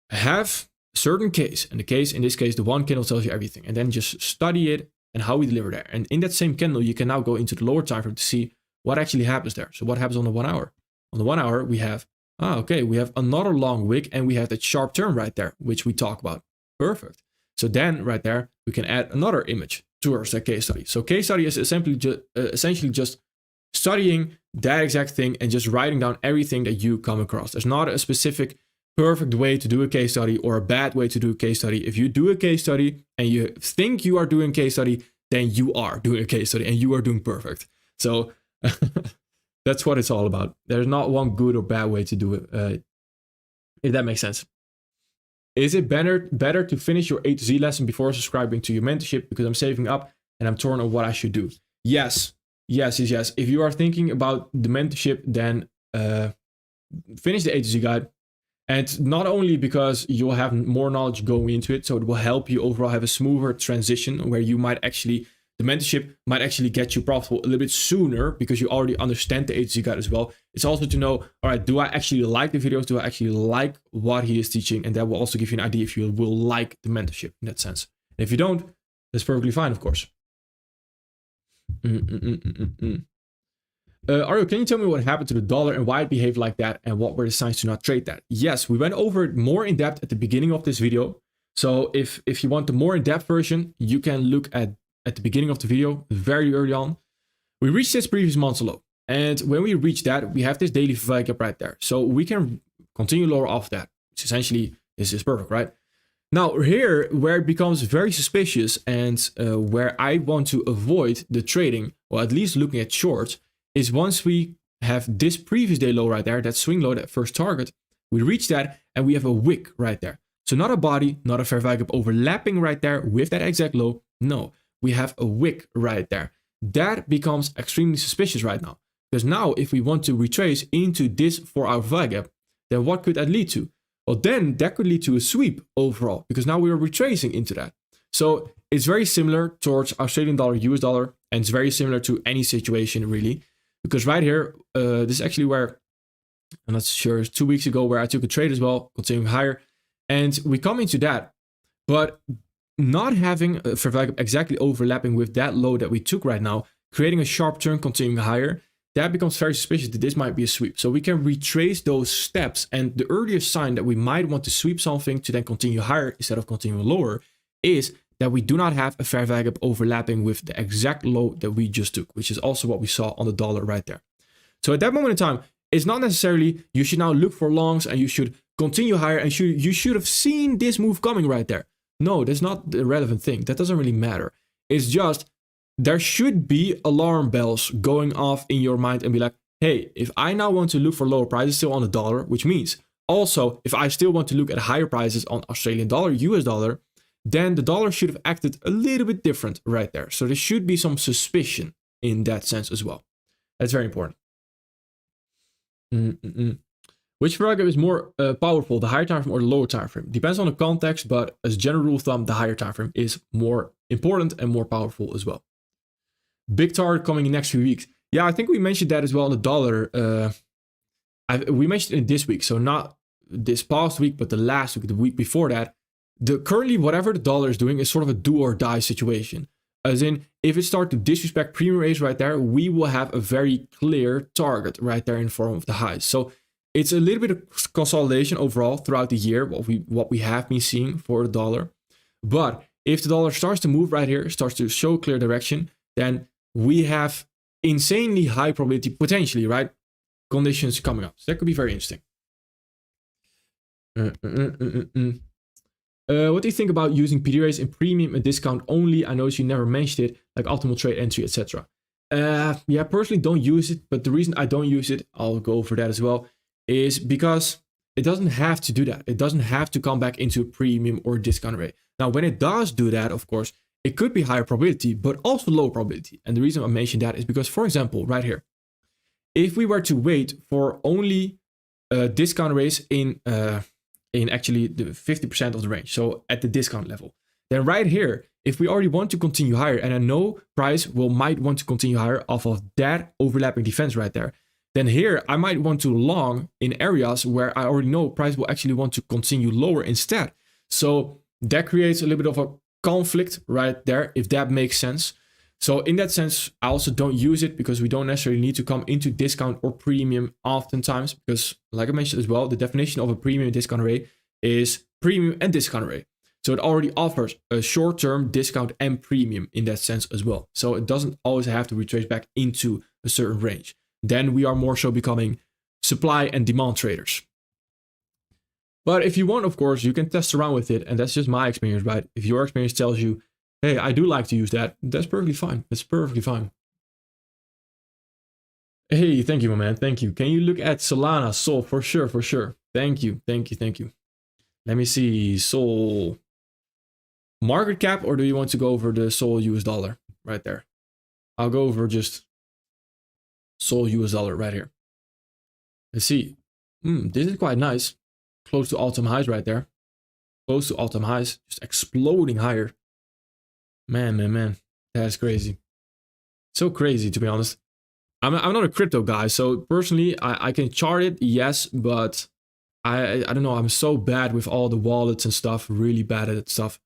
have a certain case, and the case, in this case, the one candle tells you everything, and then just study it and how we deliver there. And in that same candle, you can now go into the lower time frame to see what actually happens there. So what happens on the 1 hour? On the 1 hour, we have, we have another long wick and we have that sharp turn right there, which we talk about. Perfect. So then right there, we can add another image towards that case study. So case study is essentially just studying that exact thing and just writing down everything that you come across. There's not a specific perfect way to do a case study or a bad way to do a case study. If you do a case study and you think you are doing a case study, then you are doing a case study and you are doing perfect. So that's what it's all about. There's not one good or bad way to do it, if that makes sense. Is it better to finish your A to Z lesson before subscribing to your mentorship because I'm saving up and I'm torn on what I should do? Yes. If you are thinking about the mentorship, then finish the A to Z guide. And not only because you'll have more knowledge going into it, so it will help you overall have a smoother transition where you might actually, the mentorship might actually get you profitable a little bit sooner because you already understand the A to Z guide as well. It's also to know, all right, do I actually like the videos? Do I actually like what he is teaching? And that will also give you an idea if you will like the mentorship in that sense. And if you don't, that's perfectly fine, of course. Ario, can you tell me what happened to the dollar and why it behaved like that and what were the signs to not trade that? Yes, we went over it more in depth at the beginning of this video. So if you want the more in-depth version, you can look at the beginning of the video, very early on. We reached this previous month's low. And when we reach that, we have this daily value gap right there. So we can continue lower off that, which essentially is perfect, right? Now here, where it becomes very suspicious and where I want to avoid the trading, or at least looking at shorts, is once we have this previous day low right there, that swing low, that first target, we reach that and we have a wick right there. So not a body, not a fair value gap overlapping right there with that exact low. No, we have a wick right there. That becomes extremely suspicious right now. Because now if we want to retrace into this 4-hour value gap, then what could that lead to? Well, then that could lead to a sweep overall, because now we are retracing into that. So it's very similar towards Australian dollar, US dollar, and it's very similar to any situation really. Because right here, this is actually where, I'm not sure, 2 weeks ago where I took a trade as well, continuing higher. And we come into that, but not having a fair value exactly overlapping with that low that we took right now, creating a sharp turn, continuing higher, that becomes very suspicious that this might be a sweep. So we can retrace those steps. And the earliest sign that we might want to sweep something to then continue higher instead of continuing lower is that we do not have a fair value gap overlapping with the exact low that we just took, which is also what we saw on the dollar right there. So at that moment in time, it's not necessarily you should now look for longs and you should continue higher and you should have seen this move coming right there. No, that's not the relevant thing. That doesn't really matter. It's just there should be alarm bells going off in your mind and be like, hey, if I now want to look for lower prices still on the dollar, which means also if I still want to look at higher prices on Australian dollar, US dollar, then the dollar should have acted a little bit different right there. So there should be some suspicion in that sense as well. That's very important. Which value gap is more powerful, the higher time frame or the lower time frame? Depends on the context, but as a general rule of thumb, the higher time frame is more important and more powerful as well. Big target coming in next few weeks. Yeah, I think we mentioned that as well on the dollar we mentioned it this week, so not this past week, but the last week, the week before that. Currently, whatever the dollar is doing is sort of a do or die situation. As in, if it starts to disrespect premium rates right there, we will have a very clear target right there in form of the highs. So it's a little bit of consolidation overall throughout the year, what we have been seeing for the dollar. But if the dollar starts to move right here, starts to show clear direction, then we have insanely high probability, potentially, right, conditions coming up. So that could be very interesting. What do you think about using PD rates in premium and discount only? I noticed you never mentioned it, like optimal trade entry, etc. Yeah, personally don't use it, but the reason I don't use it, I'll go over that as well, is because it doesn't have to do that. It doesn't have to come back into a premium or discount rate. Now, when it does do that, of course, it could be higher probability, but also low probability. And the reason I mentioned that is because, for example, right here, if we were to wait for only discount rates in actually the 50% of the range, so at the discount level, then right here, if we already want to continue higher, and I know price might want to continue higher off of that overlapping defense right there, then here I might want to long in areas where I already know price will actually want to continue lower instead. So that creates a little bit of a conflict right there, if that makes sense. So in that sense, I also don't use it because we don't necessarily need to come into discount or premium oftentimes, because like I mentioned as well, the definition of a premium discount rate is premium and discount rate. So it already offers a short-term discount and premium in that sense as well. So it doesn't always have to retrace back into a certain range. Then we are more so becoming supply and demand traders. But if you want, of course, you can test around with it. And that's just my experience, right? If your experience tells you, hey, I do like to use that, that's perfectly fine. That's perfectly fine. Hey, thank you, my man. Thank you. Can you look at Solana? Sol, for sure, for sure. Thank you, thank you, thank you. Let me see, Sol. Market cap, or do you want to go over the Sol US dollar right there? I'll go over just Sol US dollar right here. Let's see. This is quite nice. Close to all-time highs right there. Close to all-time highs. Just exploding higher. Man. That's crazy. So crazy, to be honest. I'm not a crypto guy, so personally, I can chart it, yes, but I don't know. I'm so bad with all the wallets and stuff. Really bad at that stuff.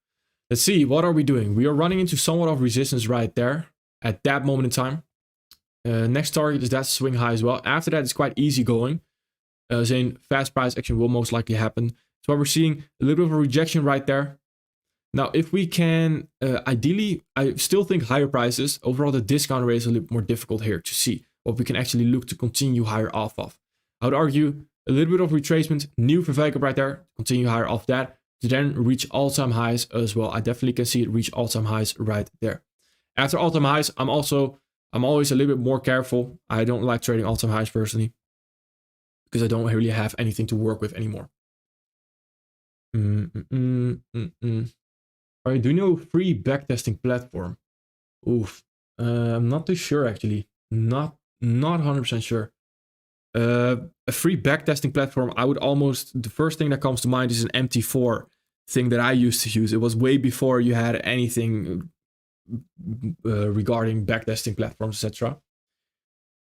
Let's see. What are we doing? We are running into somewhat of resistance right there at that moment in time. Next target is that swing high as well. After that, it's quite easy going. Saying fast price action will most likely happen. So we're seeing a little bit of a rejection right there. Now, if we can, ideally, I still think higher prices. Overall, the discount rate is a little more difficult here to see what we can actually look to continue higher off of. I would argue a little bit of retracement, new prevail right there, continue higher off that, to then reach all-time highs as well. I definitely can see it reach all-time highs right there. After all-time highs, I'm always a little bit more careful. I don't like trading all-time highs personally, because I don't really have anything to work with anymore. All right, do you know free backtesting platform? Oof, I'm not too sure actually. Not 100% sure. A free backtesting platform, I would almost, the first thing that comes to mind is an MT4 thing that I used to use. It was way before you had anything regarding backtesting platforms, etc.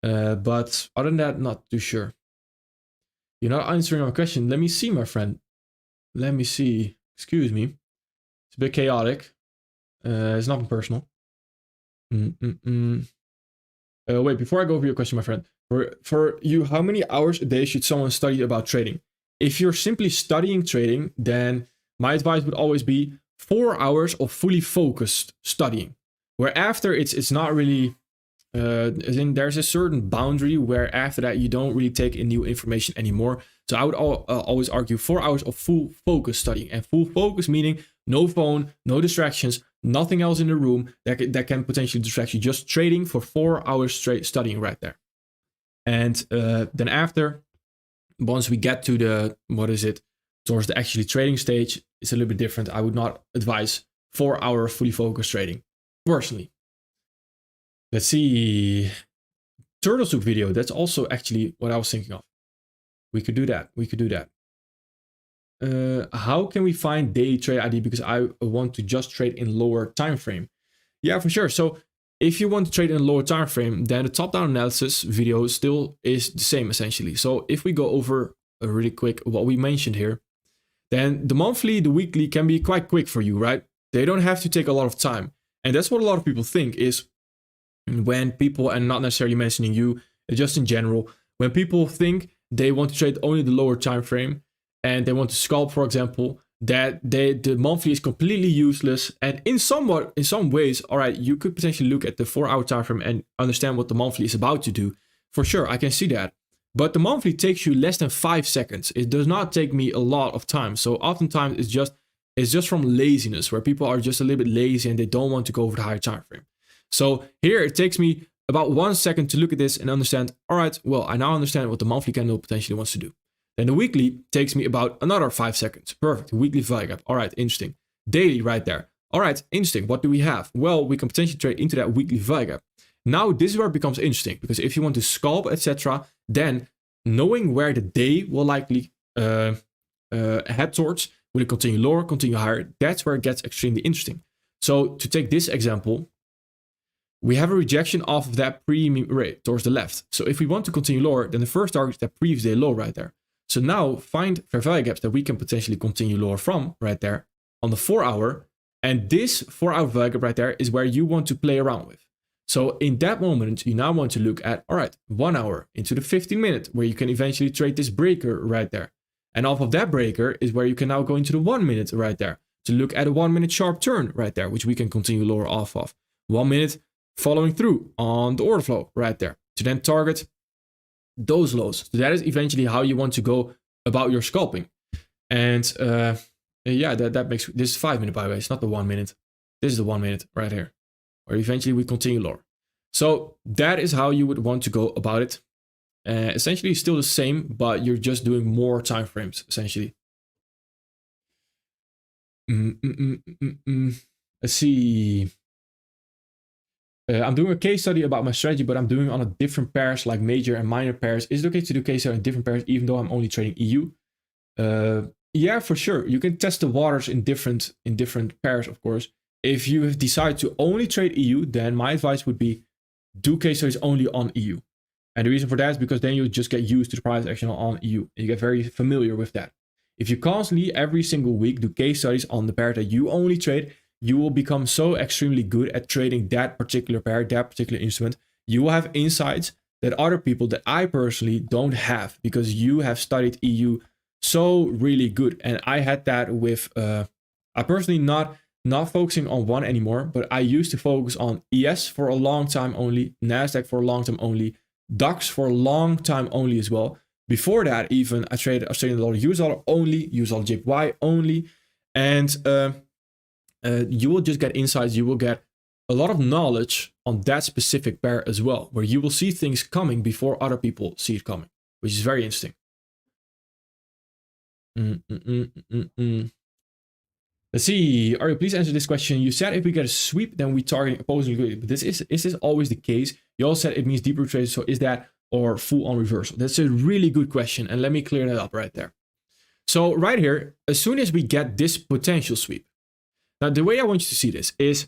But other than that, not too sure. You're not answering my question. Let me see, my friend. Let me see. Excuse me. It's a bit chaotic. It's nothing personal. Wait, before I go over your question, my friend. For you, how many hours a day should someone study about trading? If you're simply studying trading, then my advice would always be 4 hours of fully focused studying. Where after it's not really... there's a certain boundary where after that you don't really take in new information anymore. So I would always argue 4 hours of full focus studying, and full focus meaning no phone, no distractions, nothing else in the room that can potentially distract you. Just trading for 4 hours straight, studying right there. And then after, once we get to the towards the actually trading stage, it's a little bit different. I would not advise 4 hour fully focused trading personally. Let's see. Turtle soup video. That's also actually what I was thinking of. We could do that. How can we find day trade ID? Because I want to just trade in lower time frame. Yeah, for sure. So if you want to trade in a lower time frame, then the top-down analysis video still is the same essentially. So if we go over really quick what we mentioned here, then the monthly, the weekly can be quite quick for you, right? They don't have to take a lot of time. And that's what a lot of people think is when people, and not necessarily mentioning you, just in general, when people think they want to trade only the lower time frame and they want to scalp, for example, that the monthly is completely useless. And in some ways, all right, you could potentially look at the 4-hour time frame and understand what the monthly is about to do. For sure, I can see that. But the monthly takes you less than 5 seconds. It does not take me a lot of time. So oftentimes it's just from laziness, where people are just a little bit lazy and they don't want to go over the higher time frame. So here it takes me about 1 second to look at this and understand, all right, well, I now understand what the monthly candle potentially wants to do. Then the weekly takes me about another 5 seconds. Perfect. Weekly value gap. All right, interesting. Daily right there. All right, interesting. What do we have? Well, we can potentially trade into that weekly value gap. Now, this is where it becomes interesting, because if you want to scalp, etc., then knowing where the day will likely head towards, will it continue lower, continue higher? That's where it gets extremely interesting. So to take this example, we have a rejection off of that premium rate towards the left. So if we want to continue lower, then the first target is that previous day low right there. So now find fair value gaps that we can potentially continue lower from right there on the 4-hour. And this 4-hour value gap right there is where you want to play around with. So in that moment, you now want to look at, all right, 1 hour into the 15-minute, where you can eventually trade this breaker right there. And off of that breaker is where you can now go into the 1 minute right there to look at a 1 minute sharp turn right there, which we can continue lower off of. 1 minute following through on the order flow right there to then target those lows. So that is eventually how you want to go about your scalping. And yeah, that makes, this is 5 minute, by the way, it's not the 1 minute. This is the 1 minute right here, where eventually we continue lower. So that is how you would want to go about it. Essentially still the same, but you're just doing more time frames essentially. Let's see. I'm doing a case study about my strategy, but I'm doing on a different pairs, like major and minor pairs. Is it okay to do case study on different pairs, even though I'm only trading EU? Yeah, for sure. You can test the waters in different pairs, of course. If you have decided to only trade EU, then my advice would be do case studies only on EU. And the reason for that is because then you just get used to the price action on EU. And you get very familiar with that. If you constantly, every single week, do case studies on the pair that you only trade, you will become so extremely good at trading that particular pair, that particular instrument. You will have insights that other people, that I personally don't have, because you have studied EU so really good. And I had that with, I personally not focusing on one anymore, but I used to focus on ES for a long time only, NASDAQ for a long time only, DAX for a long time only as well. Before that, even I traded Australian dollar, US dollar only, US dollar JPY only. And you will just get insights. You will get a lot of knowledge on that specific pair as well, where you will see things coming before other people see it coming, which is very interesting. Let's see. Ari, please answer this question. You said if we get a sweep, then we target opposing liquidity. But is this always the case? You also said it means deeper trades. So is that or full on reversal? That's a really good question. And let me clear that up right there. So right here, as soon as we get this potential sweep, now the way I want you to see this is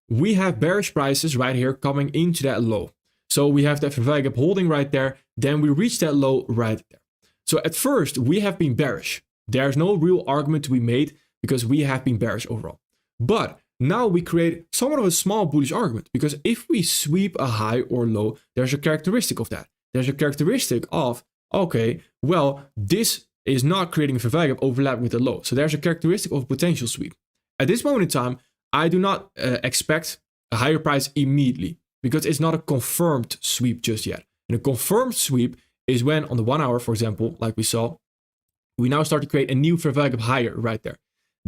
we have bearish prices right here coming into that low. So we have that value gap holding right there. Then we reach that low right there. So at first we have been bearish. There's no real argument to be made because we have been bearish overall. But now we create somewhat of a small bullish argument, because if we sweep a high or low, there's a characteristic of that. There's a characteristic of, okay, well, this is not creating a value gap overlap with the low. So there's a characteristic of potential sweep. At this moment in time, I do not expect a higher price immediately, because it's not a confirmed sweep just yet. And a confirmed sweep is when on the 1 hour, for example, like we saw, we now start to create a new fair value gap higher right there.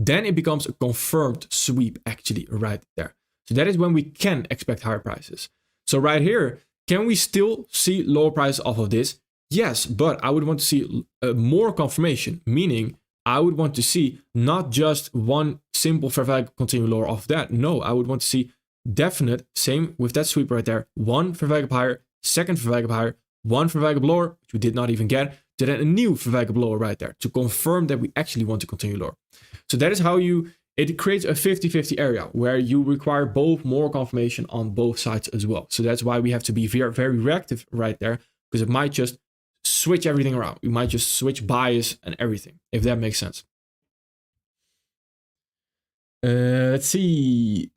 Then it becomes a confirmed sweep actually right there. So that is when we can expect higher prices. So right here, can we still see lower prices off of this? Yes, but I would want to see more confirmation, meaning I would want to see not just one simple fair value continue lower off that. No, I would want to see definite, same with that sweep right there, one fair value higher, second fair value higher, one fair value lower, which we did not even get, to then a new fair value lower right there to confirm that we actually want to continue lower. So that is how you it creates a 50-50 area where you require both more confirmation on both sides as well. So that's why we have to be very, very reactive right there, because it might just switch everything around. You might just switch bias and everything, if that makes sense. Let's see.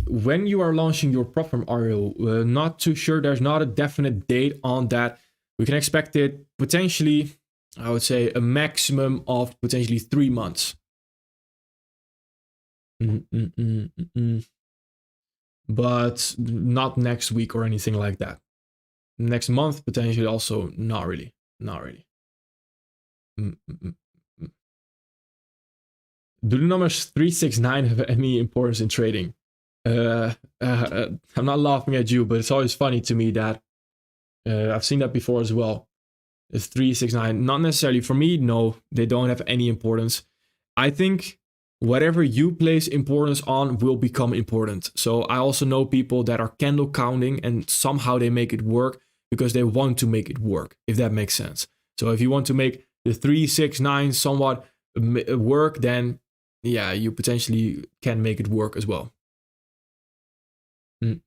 When you are launching your prop firm, are you not too sure? There's not a definite date on that. We can expect it potentially, I would say, a maximum of potentially 3 months. But not next week or anything like that. Next month, potentially also not really. Do the numbers 369 have any importance in trading? I'm not laughing at you, but it's always funny to me that I've seen that before as well. It's 369. Not necessarily for me. No, they don't have any importance. I think whatever you place importance on will become important. So I also know people that are candle counting and somehow they make it work because they want to make it work, if that makes sense. So if you want to make the 369 somewhat work, then yeah, you potentially can make it work as well. Do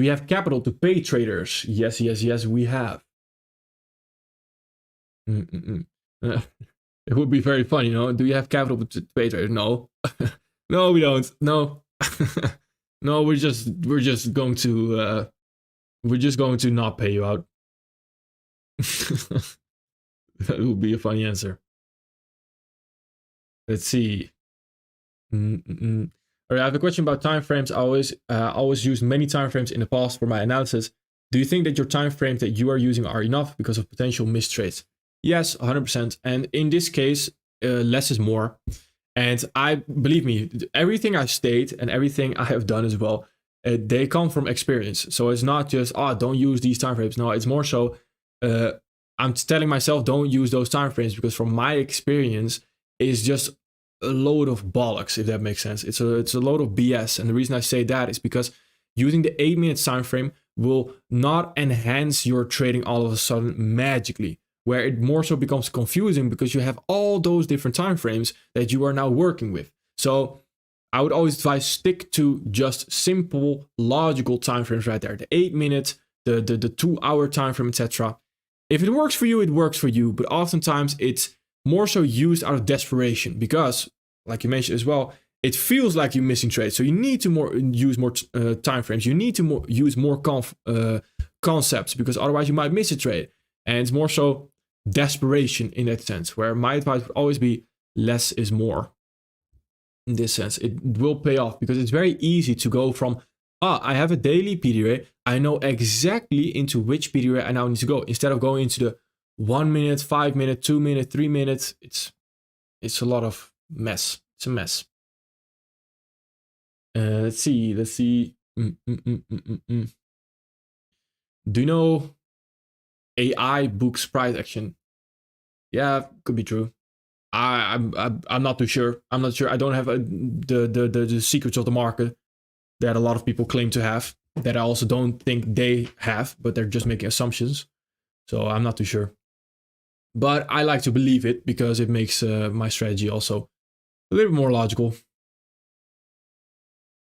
you have capital to pay traders? Yes, we have. It would be very funny, you know? Do you have capital to pay traders? No. No, we don't. No. No, we're just going to not pay you out. That would be a funny answer. Let's see. All right, I have a question about timeframes. I always used many timeframes in the past for my analysis. Do you think that your timeframes that you are using are enough because of potential mistrades? Yes, 100%. And in this case, less is more. And believe me, everything I state and everything I have done as well, they come from experience. So it's not just, don't use these timeframes. No, it's more so, I'm telling myself, don't use those timeframes because from my experience, it's just a load of bollocks, if that makes sense. It's a load of BS. And the reason I say that is because using the 8-minute time frame will not enhance your trading all of a sudden magically, where it more so becomes confusing because you have all those different time frames that you are now working with. So I would always advise stick to just simple logical time frames right there. The 8-minute, the 2-hour time frame, etc. If it works for you, it works for you. But oftentimes it's more so used out of desperation because, like you mentioned as well, it feels like you're missing trades. So you need to use more time frames. You need to use more concepts because otherwise you might miss a trade. And it's more so desperation in that sense, where my advice would always be less is more. In this sense, it will pay off because it's very easy to go from, I have a daily PDRA. I know exactly into which PDRA I now need to go instead of going into the 1 minute, 5 minute, 2 minute, 3 minutes. It's a lot of mess. It's a mess. Let's see. Do you know AI books price action? Yeah, could be true. I'm not too sure. I'm not sure. I don't have the secrets of the market that a lot of people claim to have, that I also don't think they have, but they're just making assumptions. So I'm not too sure. But I like to believe it because it makes my strategy also a little bit more logical.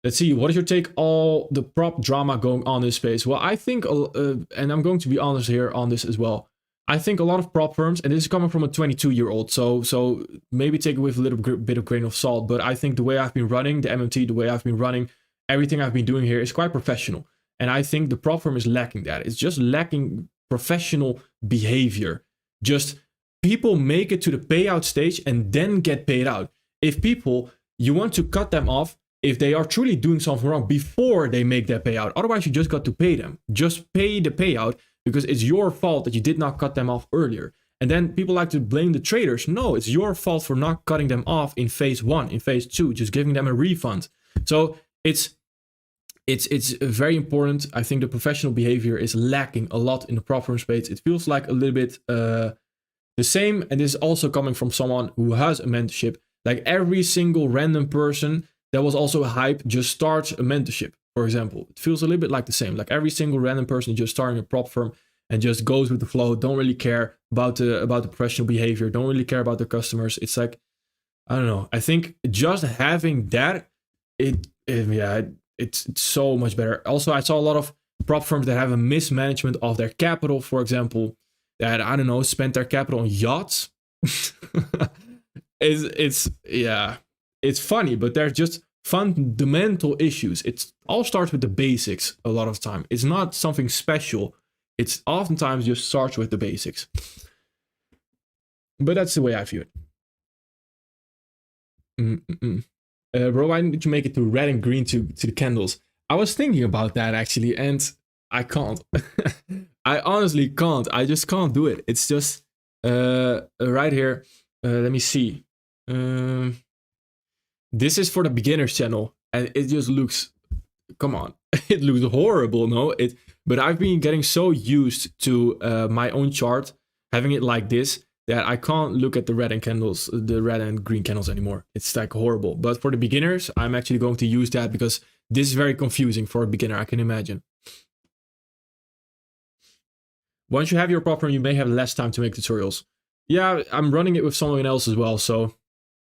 Let's see, what is your take all the prop drama going on in this space? Well, I think, and I'm going to be honest here on this as well, I think a lot of prop firms, and this is coming from a 22-year-old, so maybe take it with a little bit of grain of salt, but I think the way I've been running the MMT, the way I've been running everything I've been doing here is quite professional. And I think the prop firm is lacking that. It's just lacking professional behavior. Just people make it to the payout stage and then get paid out. If people, you want to cut them off if they are truly doing something wrong before they make that payout. Otherwise, you just got to pay them. Just pay the payout because it's your fault that you did not cut them off earlier. And then people like to blame the traders. No, it's your fault for not cutting them off in phase 1, in phase 2, just giving them a refund. So it's very important. I think the professional behavior is lacking a lot in the prop firm space. It feels like a little bit the same. And this is also coming from someone who has a mentorship. Like every single random person that was also a hype just starts a mentorship, for example. It feels a little bit like the same. Like every single random person just starting a prop firm and just goes with the flow, don't really care about the professional behavior, don't really care about their customers. It's like, I don't know. I think just having that, it's so much better. Also, I saw a lot of prop firms that have a mismanagement of their capital, for example, that I don't know, spent their capital on yachts. It's funny, but they're just fundamental issues. It all starts with the basics a lot of time. It's not something special. It's oftentimes just starts with the basics. But that's the way I view it. Bro, why didn't you make it to red and green to the candles? I was thinking about that actually, and I can't. I honestly can't. I just can't do it. It's just right here. Let me see. This is for the beginners channel, and it just looks. Come on, it looks horrible, no? But I've been getting so used to my own chart, having it like this, that I can't look at the red and green candles anymore. It's like horrible. But for the beginners, I'm actually going to use that because this is very confusing for a beginner, I can imagine. Once you have your prop firm, you may have less time to make tutorials. Yeah, I'm running it with someone else as well, so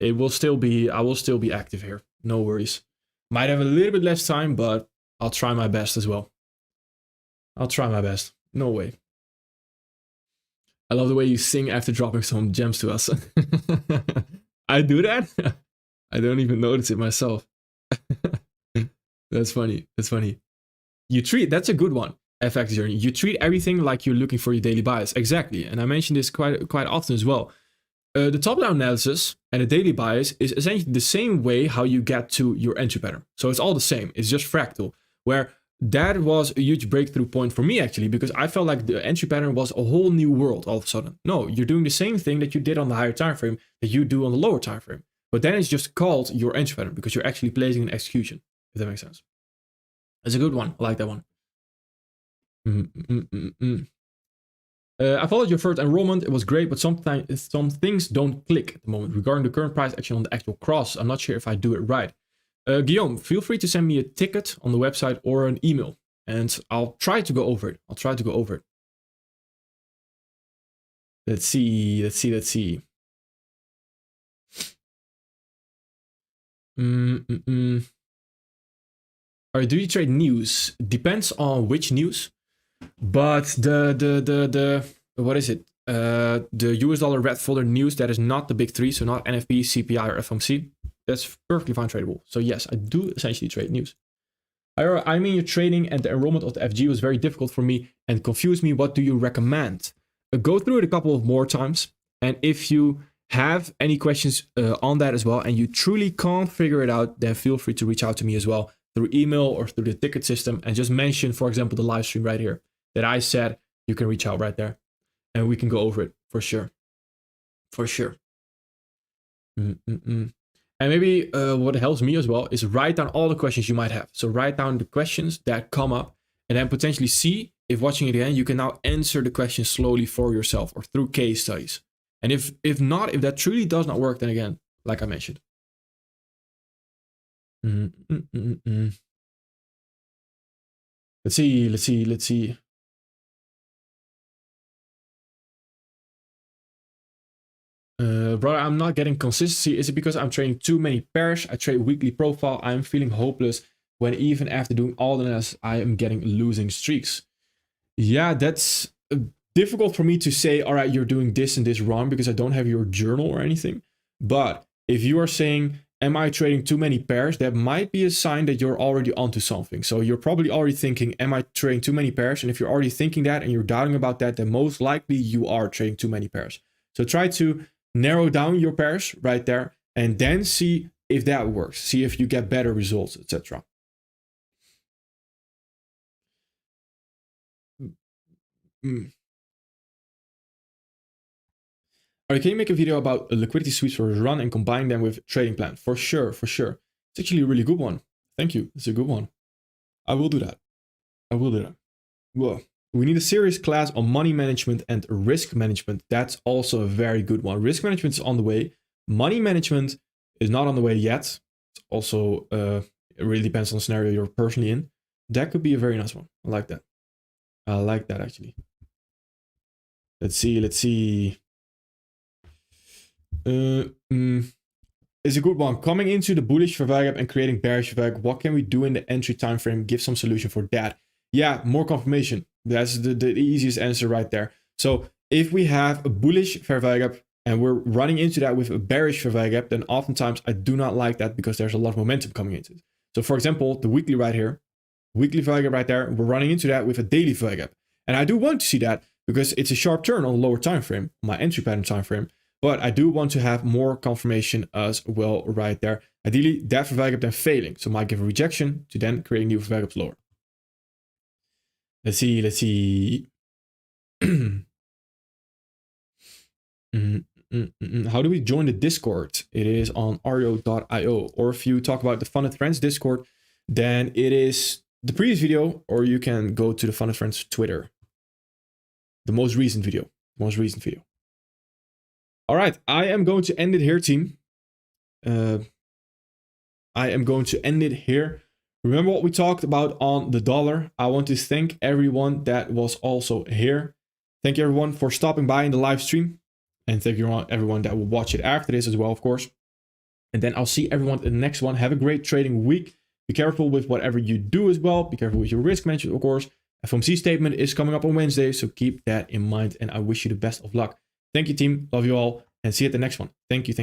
I will still be active here. No worries. Might have a little bit less time, but I'll try my best as well. I'll try my best. No way. I love the way you sing after dropping some gems to us. I do that? I don't even notice it myself. That's funny. That's funny. That's a good one. FX journey. You treat everything like you're looking for your daily bias. Exactly. And I mention this quite often as well. The top-down analysis and the daily bias is essentially the same way how you get to your entry pattern. So it's all the same. It's just fractal. Where that was a huge breakthrough point for me actually, because I felt like the entry pattern was a whole new world all of a sudden. No, you're doing the same thing that you did on the higher time frame that you do on the lower time frame. But then it's just called your entry pattern because you're actually placing an execution, if that makes sense. It's a good one. I like that one. I followed your first enrollment. It was great, but sometimes some things don't click at the moment regarding the current price action on the actual cross. I'm not sure if I do it right. Guillaume, feel free to send me a ticket on the website or an email, and I'll try to go over it. Let's see. Alright, do you trade news? Depends on which news. But the what is it? The US dollar red folder news that is not the big three, so not NFP, CPI, or FOMC, that's perfectly fine tradable. So yes, I do essentially trade news. I mean, your trading and the enrollment of the FG was very difficult for me and confused me. What do you recommend? Go through it a couple of more times, and if you have any questions on that as well, and you truly can't figure it out, then feel free to reach out to me as well through email or through the ticket system, and just mention, for example, the live stream right here that I said. You can reach out right there, and we can go over it for sure. And maybe what helps me as well is write down all the questions you might have. So write down the questions that come up, and then potentially see if watching it again, you can now answer the questions slowly for yourself or through case studies. And if that truly does not work, then again, like I mentioned. Let's see. Brother, I'm not getting consistency. Is it because I'm trading too many pairs? I trade weekly profile. I'm feeling hopeless when even after doing all the analysis, I am getting losing streaks. Yeah, that's difficult for me to say, all right, you're doing this and this wrong because I don't have your journal or anything. But if you are saying, am I trading too many pairs? That might be a sign that you're already onto something. So you're probably already thinking, am I trading too many pairs? And if you're already thinking that and you're doubting about that, then most likely you are trading too many pairs. So try to narrow down your pairs right there and then see if that works. See if you get better results, etc. Alright, can you make a video about liquidity sweeps for run and combine them with trading plan? For sure. It's actually a really good one. Thank you. It's a good one. I will do that. Well, we need a serious class on money management and risk management. That's also a very good one. Risk management is on the way. Money management is not on the way yet. It's also, it really depends on the scenario you're personally in. That could be a very nice one. I like that. Actually. Let's see. is a good one. Coming into the bullish fair value gap and creating bearish fair value gap, what can we do in the entry time frame? Give some solution for that. Yeah, more confirmation. That's the easiest answer right there. So if we have a bullish fair value gap and we're running into that with a bearish fair value gap, then oftentimes I do not like that because there's a lot of momentum coming into it. So for example, the weekly right here, weekly fair value gap right there, we're running into that with a daily fair value gap. And I do want to see that because it's a sharp turn on a lower time frame, my entry pattern time frame. But I do want to have more confirmation as well right there. Ideally, that fair value gap then failing. So might give a rejection to then creating new fair value gaps lower. Let's see. How do we join the Discord? It is on ario.io. Or if you talk about the Fun and Friends Discord, then it is the previous video, or you can go to the Fun and Friends Twitter. The most recent video. All right, I am going to end it here, team. I am going to end it here. Remember what we talked about on the dollar. I want to thank everyone that was also here. Thank you everyone for stopping by in the live stream. And thank you everyone that will watch it after this as well, of course. And then I'll see everyone in the next one. Have a great trading week. Be careful with whatever you do as well. Be careful with your risk management, of course. FOMC statement is coming up on Wednesday, so keep that in mind. And I wish you the best of luck. Thank you, team. Love you all. And see you at the next one. Thank you.